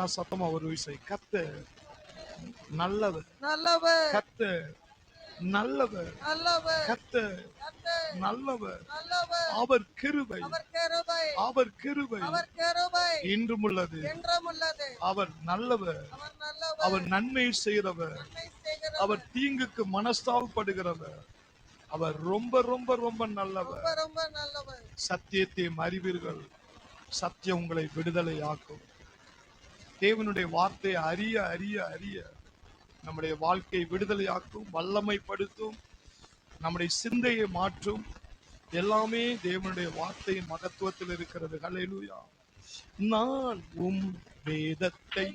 எல்லாம் சத்தமா ஒரு விஷயம், கர்த்தர் நல்லவர், நல்லவர், கர்த்தர் நல்லவர், நல்லவர், கர்த்தர் கர்த்தர் நல்லவர், நல்லவர், அவர் கிருபை, அவர் கிருபை, அவர் கிருபை அவர் கிருபை இன்றும் உள்ளது, என்றும் உள்ளது. அவர் நல்லவர், அவர் நல்லவர், அவர் நன்மை செய்கிறவர், நன்மை செய்கிறவர், அவர் தீங்குக்கு மனஸ்தாபப்படுகிறவர், அவர் ரொம்ப ரொம்ப ரொம்ப நல்லவர். ரொம்ப ரொம்ப நல்லவர். சத்தியத்தை அறிவீர்கள், சத்தியம் உங்களை விடுதலையாக்கும். தேவனுடைய வார்த்தை அறிய அறிய அறிய நம்முடைய வாழ்க்கை விடுதலையாக்கும், வல்லமைப்படுத்தும், நம்முடைய சிந்தையை மாற்றும். எல்லாமே தேவனுடைய வார்த்தையின் மகத்துவத்தில் இருக்கிறது. ஹல்லேலூயா. நான் வேதத்தை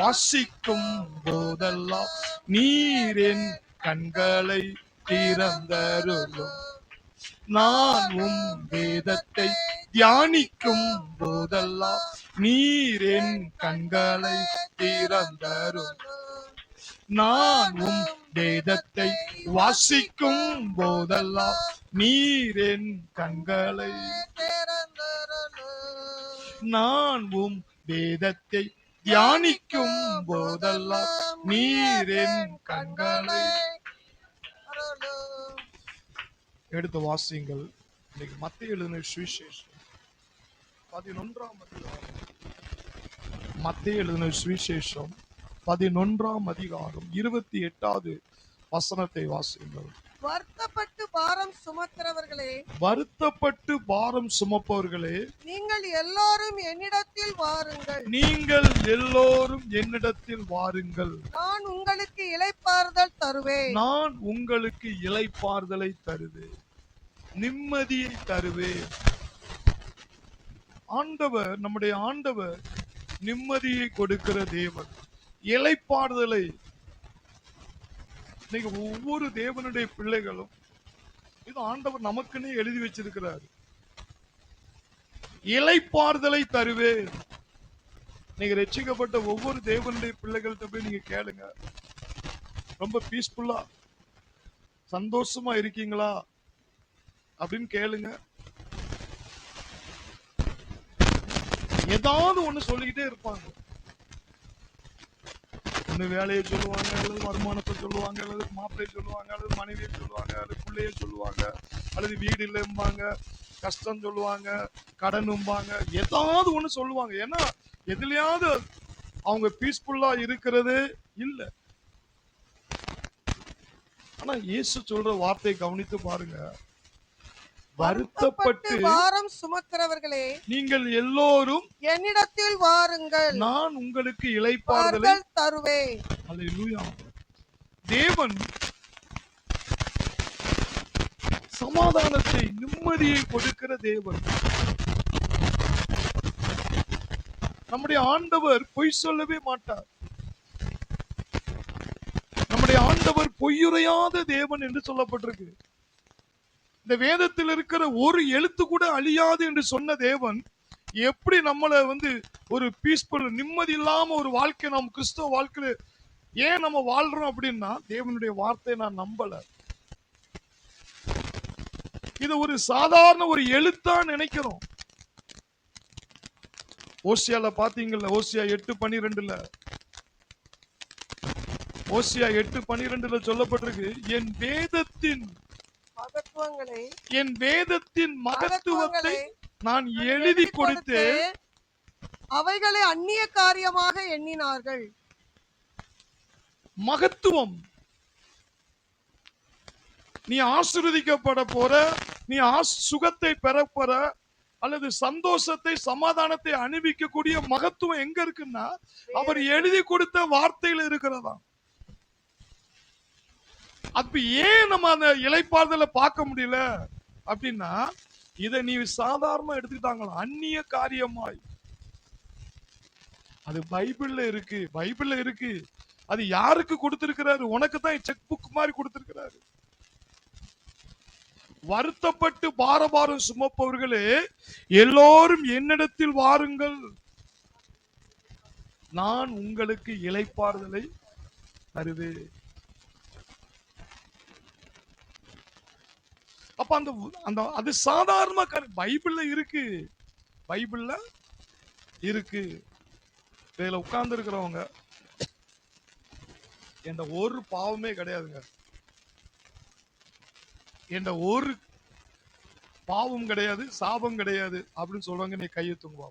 வாசிக்கும் போதெல்லாம் நீரின் கண்களை திறந்தருளும். நான் வேதத்தை தியானிக்கும் போதெல்லாம் நீரின் கண்களை திறந்தருளும். நான் வேதத்தை வாசிக்கும் போதெல்லாம் நீரின் கண்களை, நான் வேதத்தை தியானிக்கும் போதெல்லாம் நீரின் கண்களை எடுத்து வாசியுங்கள். இன்னைக்கு மத்தேயு எழுதின சுவிசேஷம் 11ஆம் அதிகாரம், மத்தேயு எழுதின சுவிசேஷம் 11ஆம் அதிகாரம் 28வது வசனத்தை வாசியுங்கள். வருத்தப்பட்டு பாரம் சுமக்கிறவர்களே, வருத்தப்பட்டு பாரம் சுமப்பவர்களே, நீங்கள் எல்லாரும் என்னிடத்தில் வாருங்கள், நீங்கள் எல்லோரும் என்னிடத்தில் வாருங்கள், நான் உங்களுக்கு இளைப்பாறுதல் தருவேன், நான் உங்களுக்கு இளைப்பாறுதலை தருவேன், நிம்மதியை தருவேன். ஆண்டவர், நம்முடைய ஆண்டவர் நிம்மதியை கொடுக்கிற தேவன், இளைப்பாறுதலை. இன்னைக்கு ஒவ்வொரு தேவனுடைய பிள்ளைகளும் இது ஆண்டவர் நமக்குன்னே எழுதி வச்சிருக்கிறார். இளைப்பாறுதலை தருவேன். நீங்க ரட்சிக்கப்பட்ட ஒவ்வொரு தேவனுடைய பிள்ளைகள்கிட்ட போய் நீங்க கேளுங்க, ரொம்ப பீஸ்ஃபுல்லா சந்தோஷமா இருக்கீங்களா அப்படின்னு கேளுங்க. ஏதாவது ஒண்ணு சொல்லிக்கிட்டே இருப்பாங்க. ஒண்ணு வேலையை சொல்லுவாங்க, அல்லது வருமானத்தை சொல்லுவாங்க, அல்லது மாப்பிள்ளையை சொல்லுவாங்க, அல்லது மனைவியை சொல்லுவாங்க, அல்லது பிள்ளைய சொல்லுவாங்க, அல்லது வீடு இல்லைம்பாங்க, கஷ்டம் சொல்லுவாங்க, கடனும்பாங்க, ஏதாவது ஒண்ணு சொல்லுவாங்க. ஏன்னா எதுலயாவது அவங்க பீஸ்ஃபுல்லா இருக்கிறது இல்ல. ஆனா இயேசு சொல்ற வார்த்தையை கவனித்து பாருங்க. வருத்தப்பட்டு பாரம் சுமக்கிறவர்களே, நீங்கள் எல்லோரும் என்னிடத்தில் வாருங்கள், நான் உங்களுக்கு இளைப்பாறுதலை தருவேன். அல்லேலூயா. தேவன் சமாதானத்தை, நிம்மதியை கொடுக்கிற தேவன். நம்முடைய ஆண்டவர் பொய் சொல்லவே மாட்டார். நம்முடைய ஆண்டவர் பொய்யுரையாத தேவன் என்று சொல்லப்பட்டிருக்கு. இந்த வேதத்தில் இருக்கிற ஒரு எழுத்து கூட அழியாது என்று சொன்ன தேவன் எப்படி நம்மளை ஒரு பீஸ்ஃபுல், நிம்மதி இல்லாம ஒரு வாழ்க்கை, நம்ம கிறிஸ்தவ வாழ்க்கையில ஏன் நம்ம வாழ்றோம் அப்படின்னா, தேவனுடைய வார்த்தையை நான் நம்பல. இது ஒரு சாதாரண ஒரு எழுத்தா நினைக்கிறோம். ஓசியால பாத்தீங்கல்ல, ஓசியா 8:12, ஓசியா 8:12 சொல்லப்பட்டிருக்கு, என் வேதத்தின் மகத்துவத்தை நான் எழுதி கொடுத்து அவைகளை அந்நிய காரியமாக எண்ணினார்கள். மகத்துவம், நீ ஆசீர்வதிக்கப்பட போற, நீ சுகத்தை பெற போற, அல்லது சந்தோஷத்தை, சமாதானத்தை அனுபவிக்கக்கூடிய மகத்துவம் எங்க இருக்குன்னா அவர் எழுதி கொடுத்த வார்த்தையில இருக்கிறதா. அப்ப ஏன் நம்ம அந்த இளைப்பாறுதலை பார்க்க முடியல அப்படின்னா, இதை நீ சாதாரணமா எடுத்துக்கிட்டாங்களா, அந்நிய காரியமாய். அது பைபிள்ல இருக்கு, பைபிள்ல இருக்கு. அது யாருக்கு கொடுத்திருக்கிறாரு? உனக்கு தான் செக் புக் மாதிரி கொடுத்திருக்கிறாரு. வருத்தப்பட்டு பாரம் சுமப்பவர்களே, எல்லோரும் என்னிடத்தில் வாருங்கள், நான் உங்களுக்கு இளைப்பாறுதலை தருவேன். அப்ப அந்த அது சாதாரண பைபிள்ல இருக்கு, பைபிள்ல இருக்கு. இதுல உட்கார்ந்து இருக்கிறவங்க என்ற ஒரு பாவமே கிடையாதுங்க, என்ற ஒரு பாவம் கிடையாது, சாபம் கிடையாது அப்படின்னு சொல்றாங்க. நீ கையை தூங்குவா,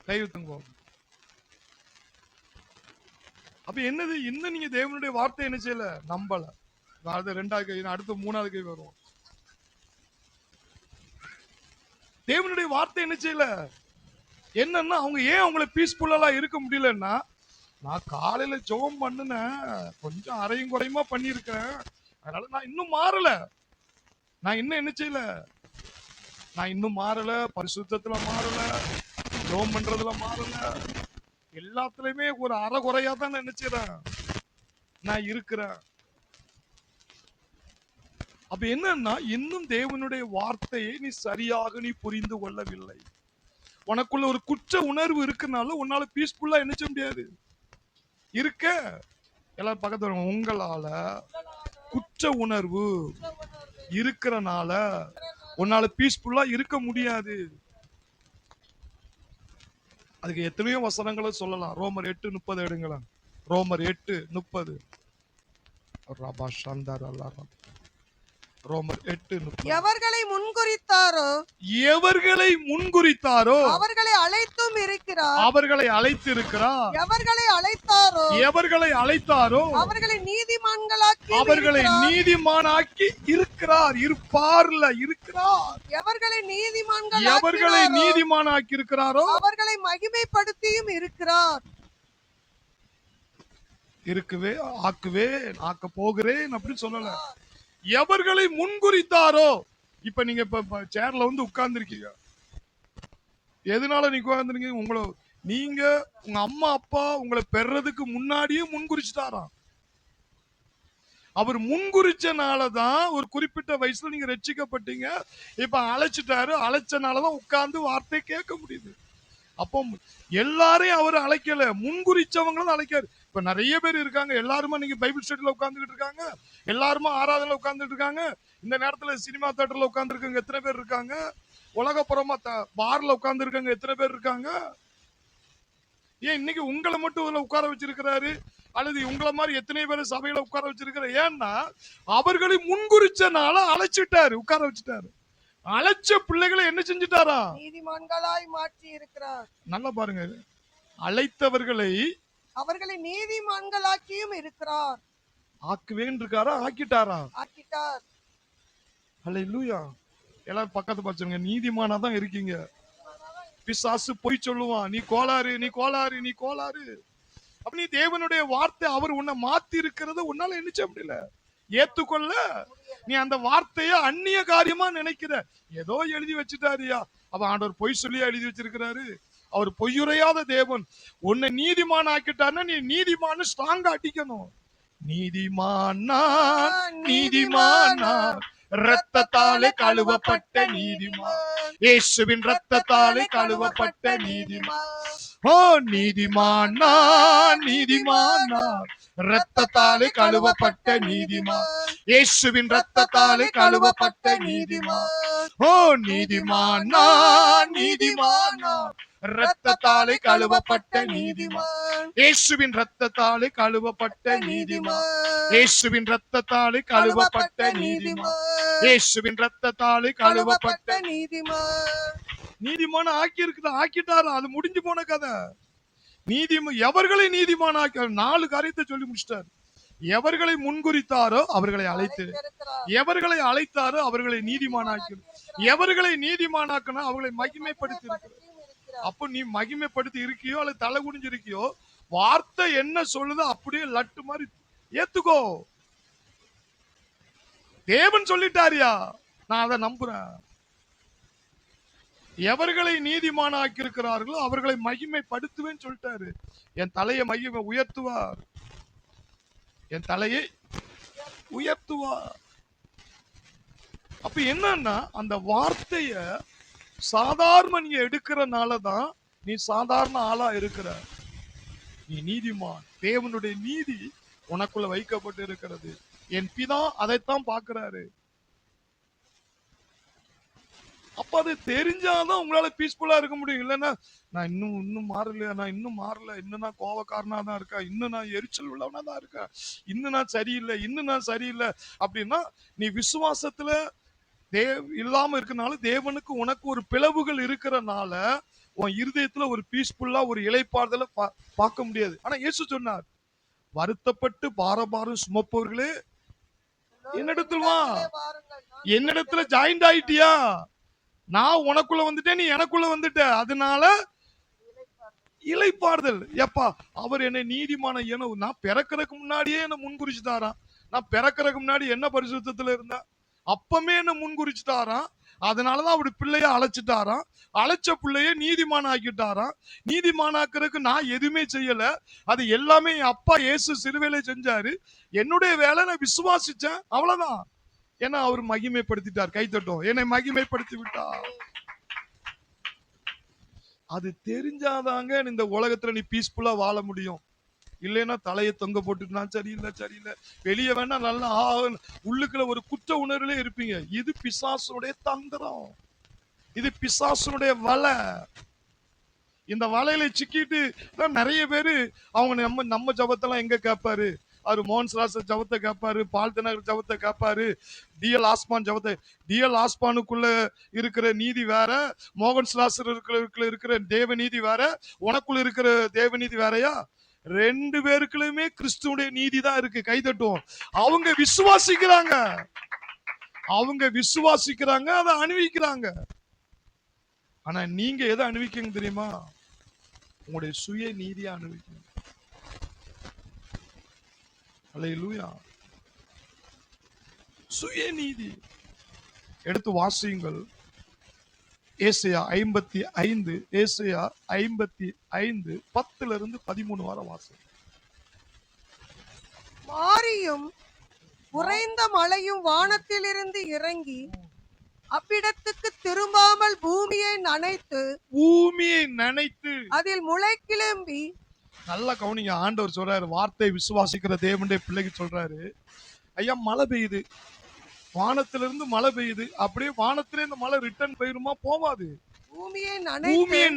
கையை தூங்குவா. அப்ப என்னது, இன்னும் நீங்க தேவனுடைய வார்த்தை என்ன செய்யல, நம்பல. அது ரெண்டாவது கை, அடுத்து மூணாவது கை வரும். தேவனுடைய வார்த்தை என்ன செய்யல, என்னன்னா அவங்க ஏன் அவங்கள பீஸ்ஃபுல்லா இருக்க முடியலன்னா, நான் காலையில ஜெபம் பண்ணுனேன், கொஞ்சம் அரையும் குறையுமா பண்ணியிருக்கேன், அதனால நான் இன்னும் மாறல, நான் இன்னும் என்ன செய்யல, நான் இன்னும் மாறல, பரிசுத்தத்துல மாறல, ஜெபம் பண்றதுல மாறல, எல்லாத்துலயுமே ஒரு அரை குறையா தான் நான் நினைச்சிடறேன் நான் இருக்கிறேன். அப்ப என்னன்னா, இன்னும் தேவனுடைய வார்த்தையை நீ சரியாக நீ புரிந்து கொள்ளவில்லை. உனக்குள்ள ஒரு குற்ற உணர்வு இருக்கனால உன்னால பீஸ்ஃபுல்லா என்ன செய்ய முடியாது இருக்க. எல்லாரும் பக்கத்துல, உங்களால குற்ற உணர்வு இருக்கிறனால உன்னால பீஸ்ஃபுல்லா இருக்க முடியாது. அதுக்கு எத்தனையோ வசனங்களை சொல்லலாம். ரோமர் 8:30 எடுங்களேன். ரோமர் 8:30. ரபா ஷந்தர் அல்லாஹ். ரோமர் 8:30. எவர்களை முன்குறித்தாரோ எவர்களை முன்குறித்தாரோ அவர்களை அழைத்தும் இருக்கிறார். அவர்களை அழைத்திருக்கிறார். எவர்களை அழைத்தாரோ எவர்களை அழைத்தாரோ அவர்களை நீதிமான்களாக்கி அவர்களை நீதிமானாக்கி இருக்கிறார். இருப்பார்ல இருக்கிறார். எவர்களை எவர்களை நீதிமானாக்கி இருக்கிறாரோ அவர்களை மகிமைப்படுத்தியும் இருக்கிறார். இருக்குவே ஆக்குவேன், ஆக்க போகிறேன் அப்படின்னு சொல்லல. எவர்களை முன்குறித்தாரோ, இப்ப நீங்க இப்ப சேர்ல வந்து உட்கார்ந்து இருக்கீங்க, எதனால நீங்க உட்கார்ந்துருக்கீங்க, உங்களை நீங்க உங்க அம்மா அப்பா உங்களை பெறதுக்கு முன்னாடியே முன்குறிச்சுட்டாராம். அவர் முன்குறிச்சனாலதான் ஒரு குறிப்பிட்ட வயசுல நீங்க ரட்சிக்கப்பட்டீங்க. இப்ப அழைச்சிட்டாரு, அழைச்சனாலதான் உட்கார்ந்து வார்த்தை கேட்க முடியுது. அப்போ எல்லாரையும் அவர் அழைக்கல, முன்குறிச்சவங்களும் அழைக்காரு. இப்ப நிறைய பேர் இருக்காங்க, எல்லாருமா நீங்க பைபிள் ஸ்டடியில உட்கார்ந்துட்டு இருக்காங்க, எல்லாருமா ஆராதனையில உட்கார்ந்துட்டு இருக்காங்க, இந்த நேரத்துல சினிமா தியேட்டர்ல உட்கார்ந்து இருக்காங்க எத்தனை பேர் இருக்காங்க, உலகப்புறமா பார்ல உட்கார்ந்து இருக்காங்க எத்தனை பேர் இருக்காங்க. ஏன் இன்னைக்கு உங்களை மட்டும் உட்கார வச்சிருக்கிறாரு, அல்லது உங்களை மாதிரி எத்தனை பேர் சபையில உட்கார வச்சிருக்கிறாரு? ஏன்னா அவர்களை முன்குறிச்சனால அழைச்சிட்டாரு, உட்கார வச்சுட்டாரு. அழைச்ச பிள்ளைகளை என்ன செஞ்சுட்டாரா, நீதிமான்களாய் மாற்றி இருக்கிறார். நல்லா பாருங்க, அழைத்தவர்களை அவர்களை நீதிமான்களாக்கியும் இருக்கிறார். ஆக்குவேன் இருக்காரா, ஆக்கிட்டாரா? ஆக்கிட்டார். அல்லேலூயா. எல்லாரும் பக்கத்து பார்த்துங்க, நீதிமானா தான் இருக்கீங்க. பிசாசு பொய் சொல்லுவான், நீ கோளாறு, நீ கோளாறு, நீ கோளாறு. அப்ப நீ தேவனுடைய வார்த்தை அவர் உன்னை மாத்தி இருக்கிறத உன்னால என்ன செய்ய முடியல, ஏத்துக்கொள்ள. நீ அந்த வார்த்தைய அந்நிய காரியமா நினைக்கிற, ஏதோ எழுதி வச்சுட்டாரியா. அப்ப ஆண்டவர் பொய் சொல்லியா எழுதி வச்சிருக்கிறாரு? அவர் பொய்யுரையாத தேவன். உன்னை நீதிமான் ஆக்கிட்டாருன்னா நீ நீதிமான ஸ்ட்ராங்கா அடிக்கணும். நீதிமான் நான், நீதிமான் நான், இரத்தத்தாலே கழுவப்பட்ட நீதிமான், இயேசுவின் இரத்தத்தாலே கழுவப்பட்ட நீதிமான். ஓ நீதிமான் நான், நீதிமான் நான், இரத்தத்தாலே கழுவப்பட்ட நீதிமான், இயேசுவின் இரத்தத்தாலே கழுவப்பட்ட நீதிமான். ஓ நீதிமான் நான், நீதிமான் நான், இரத்தத்தாலே கழுவப்பட்ட நீதிமான், இயேசுவின் இரத்தத்தாலே கழுவப்பட்ட நீதிமான், இயேசுவின் இரத்தத்தாலே கழுவப்பட்ட நீதிமான், இயேசுவின் இரத்தத்தாலே கழுவப்பட்ட நீதிமான். நீதிமான ஆக்கி இருக்குது, ஆக்கிட்டாரா, அது முடிஞ்சு போன கதை. எவர்களை நீதிமான ஆக்க 4 காரியத்தை சொல்லி முடிச்சிட்டார். எவர்களை முன்குறித்தாரோ அவர்களை அழைத்து, எவர்களை அழைத்தாரோ அவர்களை நீதிமானாக்கி, எவர்களை நீதிமானாக்கனா அவர்களை மகிமைப்படுத்தி இருக்கிறார். அப்ப நீ மகிமைப்படுத்தி இருக்கியோ அல்லது தலை குனிஞ்சு இருக்கியோ, வார்த்தை என்ன சொல்லுதோ அப்படியே லட்டு மாதிரி ஏத்துக்கோ. தேவன் சொல்லிட்டாரியா, நான் அதை நம்புறேன். எவர்களை நீதிமானாக்கி இருக்கிறார்களோ அவர்களை மகிமைப்படுத்துவேன்னு சொல்லிட்டாரு. என் தலையை மகிமை உயர்த்துவார், என் தலையை உயர்த்துவார். அப்ப என்னன்னா, அந்த வார்த்தைய சாதாரண நீ எடுக்கிறனாலதான் நீ சாதாரண ஆளா இருக்கிற. நீ நீதிமான், தேவனுடைய நீதி உனக்குள்ள வைக்கப்பட்டு இருக்கிறது. என் பிதா அதைத்தான் பார்க்கிறாரு. அப்ப அது தெரிஞ்சாதான் உங்களால பீஸ்ஃபுல்லா இருக்க முடியும். இல்லைன்னா நான் இன்னும் மாறலையா, நான் இன்னும் மாறல, இன்னும் நான் கோவக்காரனா தான் இருக்கேன், இன்னும் நான் எரிச்சல் உள்ளவனா தான் இருக்கேன், இன்னும் நான் சரியில்லை அப்படின்னா நீ விசுவாசத்துல இல்லாம இருக்கனால தேவனுக்கு உனக்கு ஒரு பிளவுகள் இருக்கிறனால உன் இருதயத்துல ஒரு பீஸ்ஃபுல்லா ஒரு இளைப்பாறுதலை பார்க்க முடியாது. ஆனா இயேசு சொன்னார், வருத்தப்பட்டு பாரம் சுமப்பவர்களே என்னிடத்தில் வா. வாருங்கள், நான் என்னிடத்துல ஜாயிண்ட் ஆயிட்டியா, நான் உனக்குள்ள வந்துட்டேன், நீ எனக்குள்ள வந்துட்ட, அதனால இளைப்பாறுதல். எப்பா அவர் என்னை நீதிமான நான் பிறக்கிறதுக்கு முன்னாடியே என்ன முன்குறிச்சுட்டாராம். நான் பிறக்கிறதுக்கு முன்னாடி என்ன பரிசுத்தத்துல இருந்தா அப்பமே என்ன முன்குறிச்சுட்டாராம். அதனாலதான் அப்படி பிள்ளைய அழைச்சிட்டாராம். அழைச்ச பிள்ளைய நீதிமான ஆக்கிட்டாராம். நீதிமானாக்குறதுக்கு நான் எதுவுமே செய்யல, அது எல்லாமே என் அப்பா இயேசு சிலுவையில செஞ்சாரு. என்னுடைய வேலை நான் விசுவாசிச்சேன், அவ்வளவுதான். ஏன்னா அவர் மகிமைப்படுத்திட்டார். கைத்தட்டும், என்னை மகிமைப்படுத்தி விட்டார். அது தெரிஞ்சாதாங்க இந்த உலகத்துல நீ பீஸ்ஃபுல்லா வாழ முடியும். இல்லைன்னா தலையை தொங்க போட்டுட்டு நான் சரியில்லை வெளியே வேணா நல்லா உள்ளுக்குள்ள ஒரு குற்ற உணர்வுல இருப்பீங்க. இது பிசாசுடைய தந்திரம், இது பிசாசுடைய வலை. இந்த வலையில சிக்கிட்டு நிறைய பேரு அவங்க நம்ம ஜபத்தெல்லாம் எங்க கேட்பாரு, அவரு மோகன் ராசர் ஜபத்தை கேட்பாரு, பால்தநகர் ஜபத்தை கேட்பாரு, டிஎல் ஆஸ்மான் ஜபத்தை. டிஎல் ஆஸ்மானுக்குள்ள இருக்கிற நீதி வேற, மோகன் ராசர் இருக்கிற தேவ நீதி வேற, உனக்குள்ள இருக்கிற தேவ நீதி வேறயா? ரெண்டு பேருக்குள்ளயுமே கிறிஸ்துவுடைய நீதி தான் இருக்கு. கைதட்டும். அவங்க விசுவாசிக்கிறாங்க, அதை அணிவிக்கிறாங்க. ஆனா நீங்க எதை அணிவிக்கீங்க தெரியுமா? உங்களுடைய சுய நீதியை அணிவிக்கணும். அல்லேலூயா. சுய நீதி எடுத்து வாசியுங்கள். ஏசாயா 55, ஏசாயா 55 10-13 வரை வாசி. மாரியும் உறைந்த மழையும் வானத்திலிருந்து இறங்கி அவ்விடத்துக்கு திரும்பாமல் பூமியை நனைத்து அதில் முளை கிளம்பி. நல்லா கவனிங்க, ஆண்டவர் சொல்றாரு, வார்த்தை விசுவாசிக்கிற தேவனுடைய பிள்ளைக்கு சொல்றாரு, ஐயா மழை பெய்யுது, வானத்திலிருந்து மழை பெய்யுது, அப்படியே வானத்திலே இந்த மழை ரிட்டர்ன் போயிருமா? போவாது. பூமியை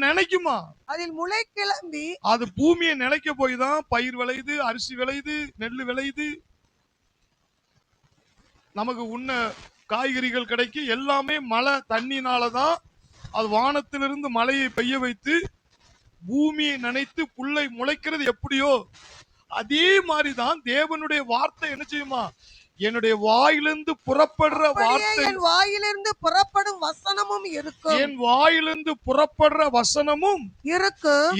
நினைக்குமா? அதில் முளை கிளம்பி. அது பூமியை நினைக்க போய் தான் பயிர் விளையுது, அரிசி விளையுது, நெல் விளையுது, நமக்கு உண்ண காய்கறிகள் கிடைக்கும். எல்லாமே மழை தண்ணினாலதான். அது வானத்திலிருந்து மழையை பெய்ய வைத்து பூமியை நினைத்து புல்லை முளைக்கிறது எப்படியோ அதே மாதிரிதான் தேவனுடைய வார்த்தை என்ன செய்யுமா? என்னுடைய வாயிலிருந்து புறப்படுற வார்த்தை, என் வாயிலிருந்து புறப்படும் வசனமும் இருக்கும், என் வாயிலிருந்து புறப்படுற வசனமும்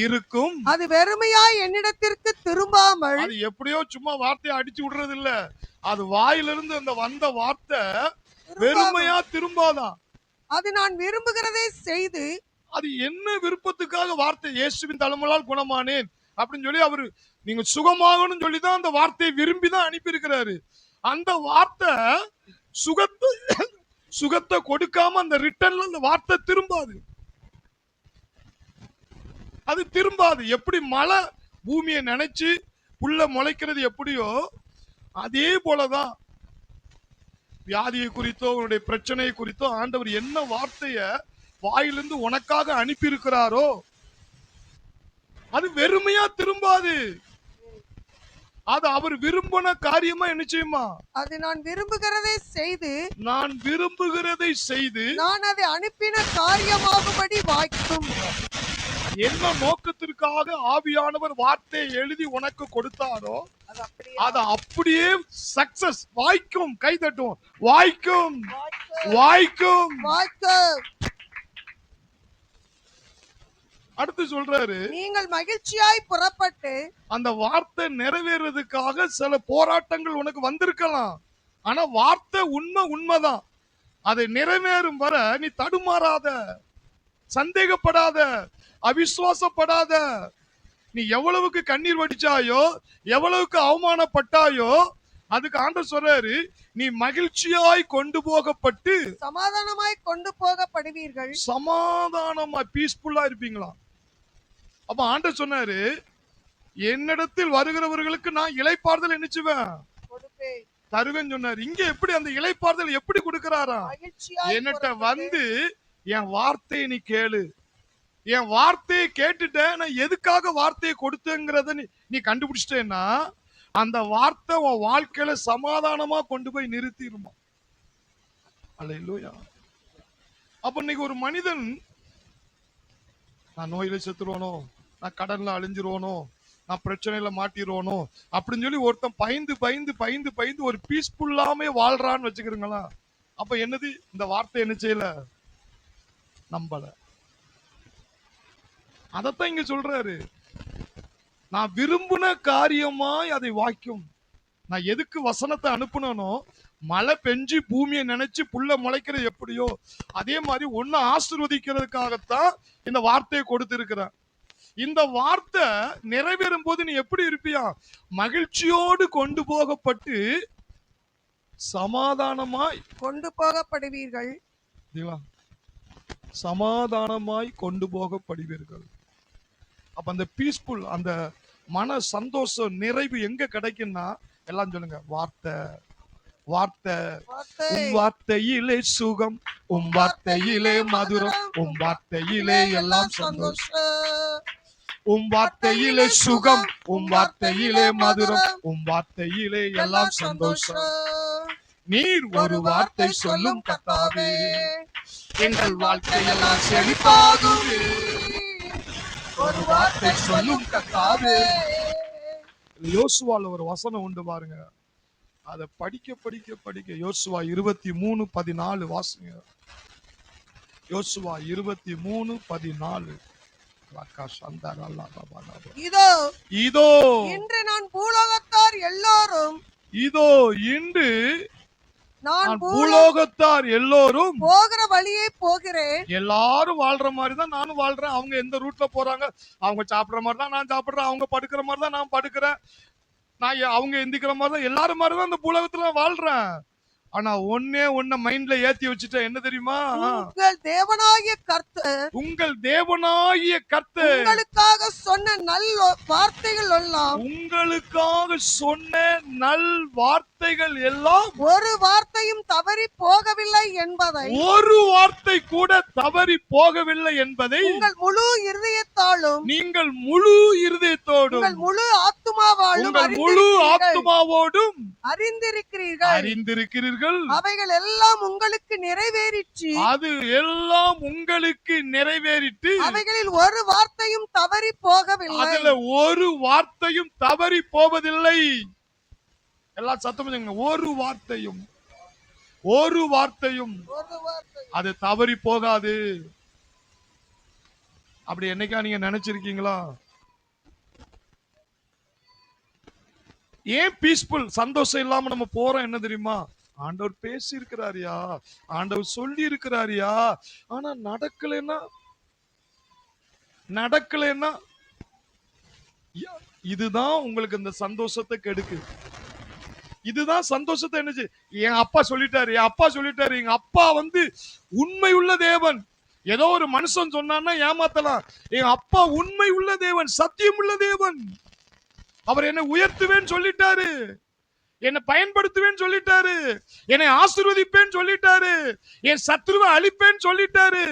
இருக்கும். அது வெறுமையா என்னிடத்திற்கு திரும்பாமல். அது எப்படியோ சும்மா வார்த்தையை அடிச்சு விடுறது இல்ல, அது வாயிலிருந்து அந்த வந்த வார்த்தை வெறுமையா திரும்பாதான். அது நான் விரும்புகிறதை செய்து. அது என்ன விருப்பத்துக்காக வார்த்தை? இயேசுவின் தழும்பலால் குணமானேன் அப்படின்னு சொல்லி அவரு நீங்க சுகமாகணும் சொல்லிதான் அந்த வார்த்தையை விரும்பிதான் அனுப்பி இருக்கிறாரு. அந்த வார்த்தை சுகத்தை கொடுக்காம அந்த ரிட்டர்ன்ல அந்த வார்த்தை திரும்பாது. அது திரும்பாது. எப்படி மழை பூமியை நினைச்சு புல்ல முளைக்கிறது எப்படியோ அதே போலதான் வியாதியை குறித்தோ உன்னுடைய பிரச்சனையை குறித்தோ ஆண்டவர் என்ன வார்த்தைய வாயிலிருந்து உனக்காக அனுப்பி இருக்கிறாரோ அது வெறுமையா திரும்பாது. அது அவர் விரும்பின காரியமா என்ன செய்யுமா? அது நான் விரும்புகிறதை செய்து நான் அதை அனுப்பின காரியமாகும்படி வாய்க்கும். என்ன நோக்கத்திற்காக ஆவியானவர் வார்த்தையை எழுதி உனக்கு கொடுத்தாரோ அது அப்படியே சக்சஸ் வாய்க்கும். கைதட்டும். வாய்க்கும். அடுத்து சொல்றாரு, நீங்கள் மகிழ்ச்சியாய் புறப்பட்டு. அந்த வார்த்தை நிறைவேறதுக்காக சில போராட்டங்கள் உனக்கு வந்திருக்கலாம். ஆனா வார்த்தை உண்மைதான். அதை நிறைவேறும் வர நீ தடுமாறாத, சந்தேகப்படாத, அவிசுவாசப்படாத. நீ எவ்வளவுக்கு கண்ணீர் வடிச்சாயோ, எவ்வளவுக்கு அவமானப்பட்டாயோ, அதுக்கு ஆண்டவர் சொல்றாரு, நீ மகிழ்ச்சியாய் கொண்டு போகப்பட்டு சமாதானமாய் கொண்டு போகப்படுவீர்கள். சமாதானமா பீஸ்ஃபுல்லா இருப்பீங்களா? அப்ப ஆண்டவர் சொன்னாரு, என்னிடத்தில் வருகிறவர்களுக்கு நான் இளைப்பாறுதல் நினைச்சுவேன் தருவேன் சொன்னாரு. இங்க எப்படி அந்த இளைப்பாறுதல் எப்படி கொடுக்கிறாரா? என்னட்ட வந்து என் வார்த்தையை நீ கேளு. என் வார்த்தையை கேட்டுட்ட, நான் எதுக்காக வார்த்தையை கொடுத்தேங்கிறத நீ கண்டுபிடிச்சிட்டேன்னா அந்த வார்த்தை உன் வாழ்க்கையில சமாதானமா கொண்டு போய் நிறுத்திடுமா. அல்லேலூயா. அப்ப இன்னைக்கு ஒரு மனிதன், நான் நோயில செத்துருவானோ, நான் கடன்ல அழிஞ்சிருவானோ, நான் பிரச்சனையில மாட்டிடுவானோ அப்படின்னு சொல்லி ஒருத்தன் பயந்து பயந்து பயந்து பயந்து ஒரு பீஸ்ஃபுல்லாமே வாழ்றான்னு வச்சுக்கிறீங்களா. அப்ப என்னது, இந்த வார்த்தை என்ன செய்யல, நம்பல. அதத்தான் இங்க சொல்றாரு, நான் விரும்பின காரியமாய் அதை வாய்க்கும். நான் எதுக்கு வசனத்தை அனுப்புனோ, மழை பெஞ்சு பூமியை நினைச்சு புல்ல முளைக்கிறது எப்படியோ அதே மாதிரி ஒன்னு ஆசீர்வதிக்கிறதுக்காகத்தான் இந்த வார்த்தையை கொடுத்திருக்கிறேன். இந்த வார்த்தை நிறைவேறும் போது நீ எப்படி இருப்பியா, மகிழ்ச்சியோடு கொண்டு போகப்பட்டு சமாதானமாய் கொண்டு போகப்படுவீர்கள். சமாதானமாய் கொண்டு போகப்படுவீர்கள். அப்ப அந்த பீஸ்ஃபுல், அந்த மன சந்தோஷம், நிறைவு எங்க கிடைக்கும்னா, எல்லாம் சொல்லுங்க, வார்த்தை. வார்த்தை. உம் வார்த்தையிலே சுகம், உம் வார்த்தையிலே மதுரம், உம் வார்த்தையிலே எல்லாம் சந்தோஷம். உம் வார்த்தையிலே சுகம், உம் வார்த்தையிலே மதுரம், உம் வார்த்தையிலே எல்லாம் சந்தோஷம். நீர் ஒரு வார்த்தை சொல்லும் கர்த்தாவே, எங்கள் வாழ்க்கையெல்லாம் செழிப்பாகுமே. ஒரு வார்த்தை சொல்லும் கர்த்தாவே. யோசுவால ஒரு வசனம் உண்டு பாருங்க, அதை படிக்க படிக்க படிக்க. யோசுவா 23:14 வாசிங்க. யோசுவா 23:14. இதோ இதோ இன்று நான் பூலோகத்தார் எல்லோரும், இதோ இன்று நான் பூலோகத்தார் எல்லோரும் போகிற வழியே போகிறேன். எல்லாரும் வாழ்ற மாதிரி தான் நானும் வாழ்றேன். அவங்க எந்த ரூட்ல போறாங்க, அவங்க சாப்பிடுற மாதிரி தான் நான் சாப்பிடுறேன், அவங்க படுக்கிற மாதிரி தான் நான் படுக்கிறேன், நான் அவங்க எந்திக்கிற மாதிரி தான் எல்லாரும் மாதிரி தான் இந்த பூலோகத்துல வாழ்றேன். ஆனா ஒன்ன மைண்ட்ல ஏத்தி வச்சுட்டேன், என்ன தெரியுமா, உங்கள் தேவனாகிய கர்த்தர், உங்கள் தேவனாகிய கர்த்தர் உங்களுக்காக சொன்ன நல் வார்த்தைகள் எல்லாம், உங்களுக்காக சொன்ன நல் வார்த்தைகள் எல்லாம் ஒரு வார்த்தையும் தவறி போகவில்லை என்பதை, ஒரு வார்த்தை கூட தவறி போகவில்லை என்பதை உங்கள் முழு இருதயத்தாலும், நீங்கள் முழு இருதயத்தோடும், உங்கள் முழு ஆத்துமாவாலும், உங்கள் முழு ஆத்துமாவோடும் அறிந்திருக்கிறீர்கள். அறிந்திருக்கிறீர்கள். அவைகள் எல்லாம் உங்களுக்கு நிறைவேறிற்று. அது எல்லாம் உங்களுக்கு நிறைவேறிட்டு, அவைகளில் ஒரு வார்த்தையும் தவறி போகவில்லை. அதுல ஒரு வார்த்தையும் தவறி போவதில்லை. எல்லாம் சத்தம் சொல்லுங்க, ஒரு வார்த்தையும், ஒரு வார்த்தையும் அது தவறி போகாது. அப்படி என்னைக்கா நீங்க நினைச்சிருக்கீங்களா? ஏன் பீஸ்ஃபுல், சந்தோஷம் இல்லாம நம்ம போறோம் என்ன தெரியுமா, ஆண்டவர் பேசி இருக்கிறாரியா, ஆண்டவர் சொல்லி இருக்கிறாரியா, ஆனா நடக்கலைன்னா இதுதான் உங்களுக்கு இந்த சந்தோஷத்தை கெடுக்கு. இதுதான் சந்தோஷத்தை என்னச்சு, என் அப்பா சொல்லிட்டாரு, என் அப்பா சொல்லிட்டாரு. எங்க அப்பா உண்மை உள்ள தேவன். ஏதோ ஒரு மனுஷன் சொன்னான்னா ஏமாத்தலாம். எங்க அப்பா உண்மை உள்ள தேவன், சத்தியம் உள்ள தேவன். அவர் என்னை உயர்த்துவேன்னு சொல்லிட்டாரு, என்னை பயன்படுத்துவேன்னு சொல்லிட்டாரு, என்னை ஆசீர்வதிப்பேன்னு சொல்லிட்டாரு, என் சத்துருவை அழிப்பேன்னு சொல்லிட்டாரு,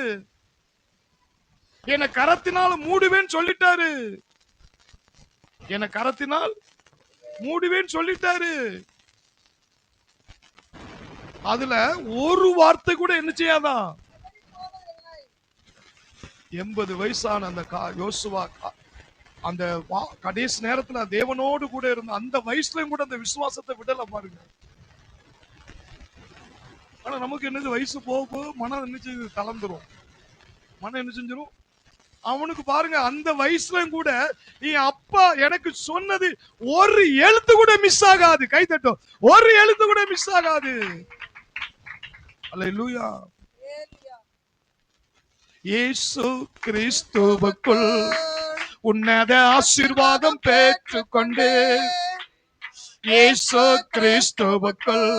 என்னை கரத்தினால் மூடுவேன்னு சொல்லிட்டாரு, என்னை கரத்தினால் மூடுவேன்னு சொல்லிட்டாரு. அதுல ஒரு வார்த்தை கூட என்ன செய்யாதான். 80 வயசான அந்த யோசுவா அந்த கடைசி நேரத்துல தேவனோடு கூட இருந்த அந்த வயசுலயும் கூட அந்த விசுவாசத்தை விடல பாருங்க. ஆனா நமக்கு என்னது, வயசு போக போக மனம் என்ன செய்யுது, தளர்ந்துரும். மனம் என்ன செஞ்சிரும். அவனுக்கு பாருங்க, அந்த வயசுலயும் கூட என் அப்பா எனக்கு சொன்னது ஒரு எழுத்து கூட மிஸ் ஆகாது. கை தட்டும், ஒரு எழுத்து கூட மிஸ் ஆகாது. அல்லேலூயா. இயேசு கிறிஸ்துவுக்குள் உன்னத ஆசீர்வாதம் பெற்றுக்கொண்டு, இயேசு கிறிஸ்துவுக்குள்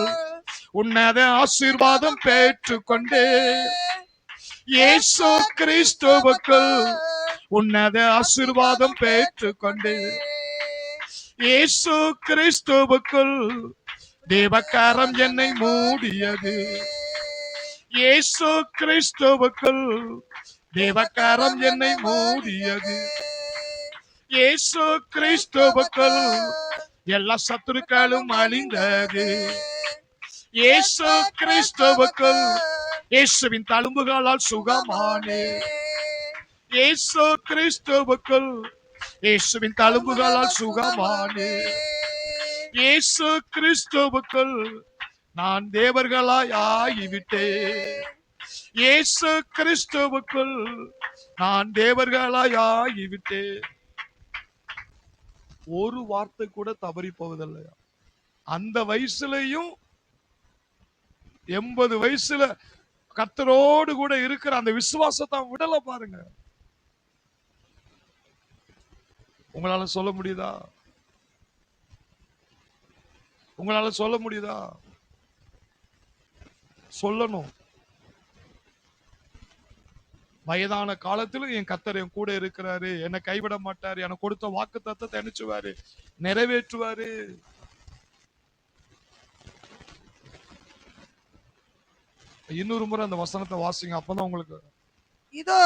உன்னத ஆசீர்வாதம் பெற்றுக்கொண்டு, இயேசு கிறிஸ்துவுக்குள் உன்னத ஆசீர்வாதம் பெற்றுக்கொண்டு, இயேசு கிறிஸ்துவுக்குள் தேவக்கரம் என்னை மூடியது. இயேசு கிறிஸ்துவுக்குள் தேவக்கரம் என்னை மூடியது. இயேசு கிறிஸ்துவுக்குள் எல்லா சத்துருக்களும் அழிந்தது. இயேசு கிறிஸ்துவுக்குள் இயேசுவின் தழும்புகளால் சுகமானே. இயேசு கிறிஸ்துவுக்குள் இயேசுவின் தழும்புகளால் சுகமானே. இயேசு கிறிஸ்துவுக்குள் நான் தேவர்களாய் ஆகிவிட்டேன். இயேசு கிறிஸ்துவுக்குள் நான் தேவர்களாய் ஆகிவிட்டேன். ஒரு வார்த்தை கூட தவறி போவதில்லையா? அந்த வயசுலயும் 80 வயசுல கர்த்தரோடு கூட இருக்கிற அந்த விசுவாசத்தை விடல பாருங்க. உங்களால சொல்ல முடியுதா? உங்களால சொல்ல முடியுதா? சொல்லணும். வயதான காலத்திலும் என் கர்த்தர் என் கூட இருக்கிறாரு, என்னை கைவிட மாட்டாரு, எனக்கு கொடுத்த வாக்கு தத்தத்தை அனுச்சுவாரு, நிறைவேற்றுவாரு. இன்னொரு முறை அந்த வசனத்தை வாசிங்க, அப்பதான் உங்களுக்கு. இதோ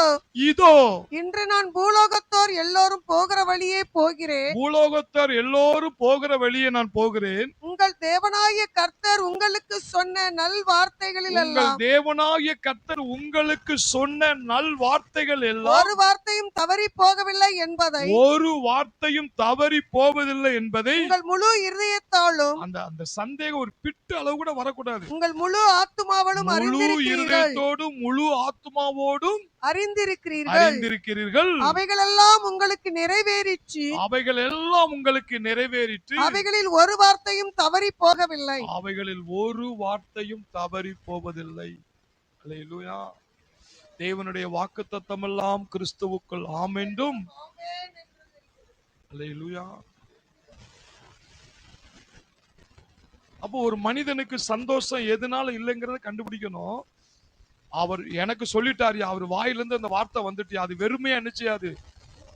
இதோ இன்று நான் பூலோகத்தோர் எல்லோரும் போகிற வழியே போகிறேன். பூலோகத்தார் எல்லோரும் போகிற வழியே நான் போகிறேன். உங்கள் தேவனாகிய கர்த்தர் உங்களுக்கு சொன்ன நல் வார்த்தைகளில் உங்கள் எல்லாம் தேவனாகிய கர்த்தர் உங்களுக்கு சொன்ன நல் வார்த்தைகள் எல்லாம் ஒரு வார்த்தையும் தவறி போகவில்லை என்பதை, ஒரு வார்த்தையும் தவறி போவதில்லை என்பதை உங்கள் முழு இருதயத்தாலும் அந்த அந்த சந்தேகம் ஒரு பிட்டு அளவு கூட வரக்கூடாது. உங்கள் முழு ஆத்துமாவிலும் முழு அறிந்திருக்கிறீர்கள். இருதயத்தோடும் முழு ஆத்மாவோடும் அறிந்திருக்கிறீர்கள். அவைகளெல்லாம் உங்களுக்கு நிறைவேறிச்சு. அவைகள் எல்லாம் உங்களுக்கு நிறைவேறிற்று. அவைகளில் ஒரு வார்த்தையும் தவறி போகவில்லை. அவைகளில் ஒரு வார்த்தையும் தவறி போவதில்லை. அல்லேலூயா. தேவனுடைய வாக்குத்தத்தம் எல்லாம் கிறிஸ்துவுக்குள் ஆம் என்றும். அல்லேலூயா. அப்போ ஒரு மனிதனுக்கு சந்தோஷம் எதனால இல்லைங்கிறத கண்டுபிடிக்கணும். அவர் எனக்கு சொல்லிட்டாரு, அவர் வாயிலிருந்து அந்த வார்த்தை வந்துட்டு, அது வெறுமையா நினைச்சாது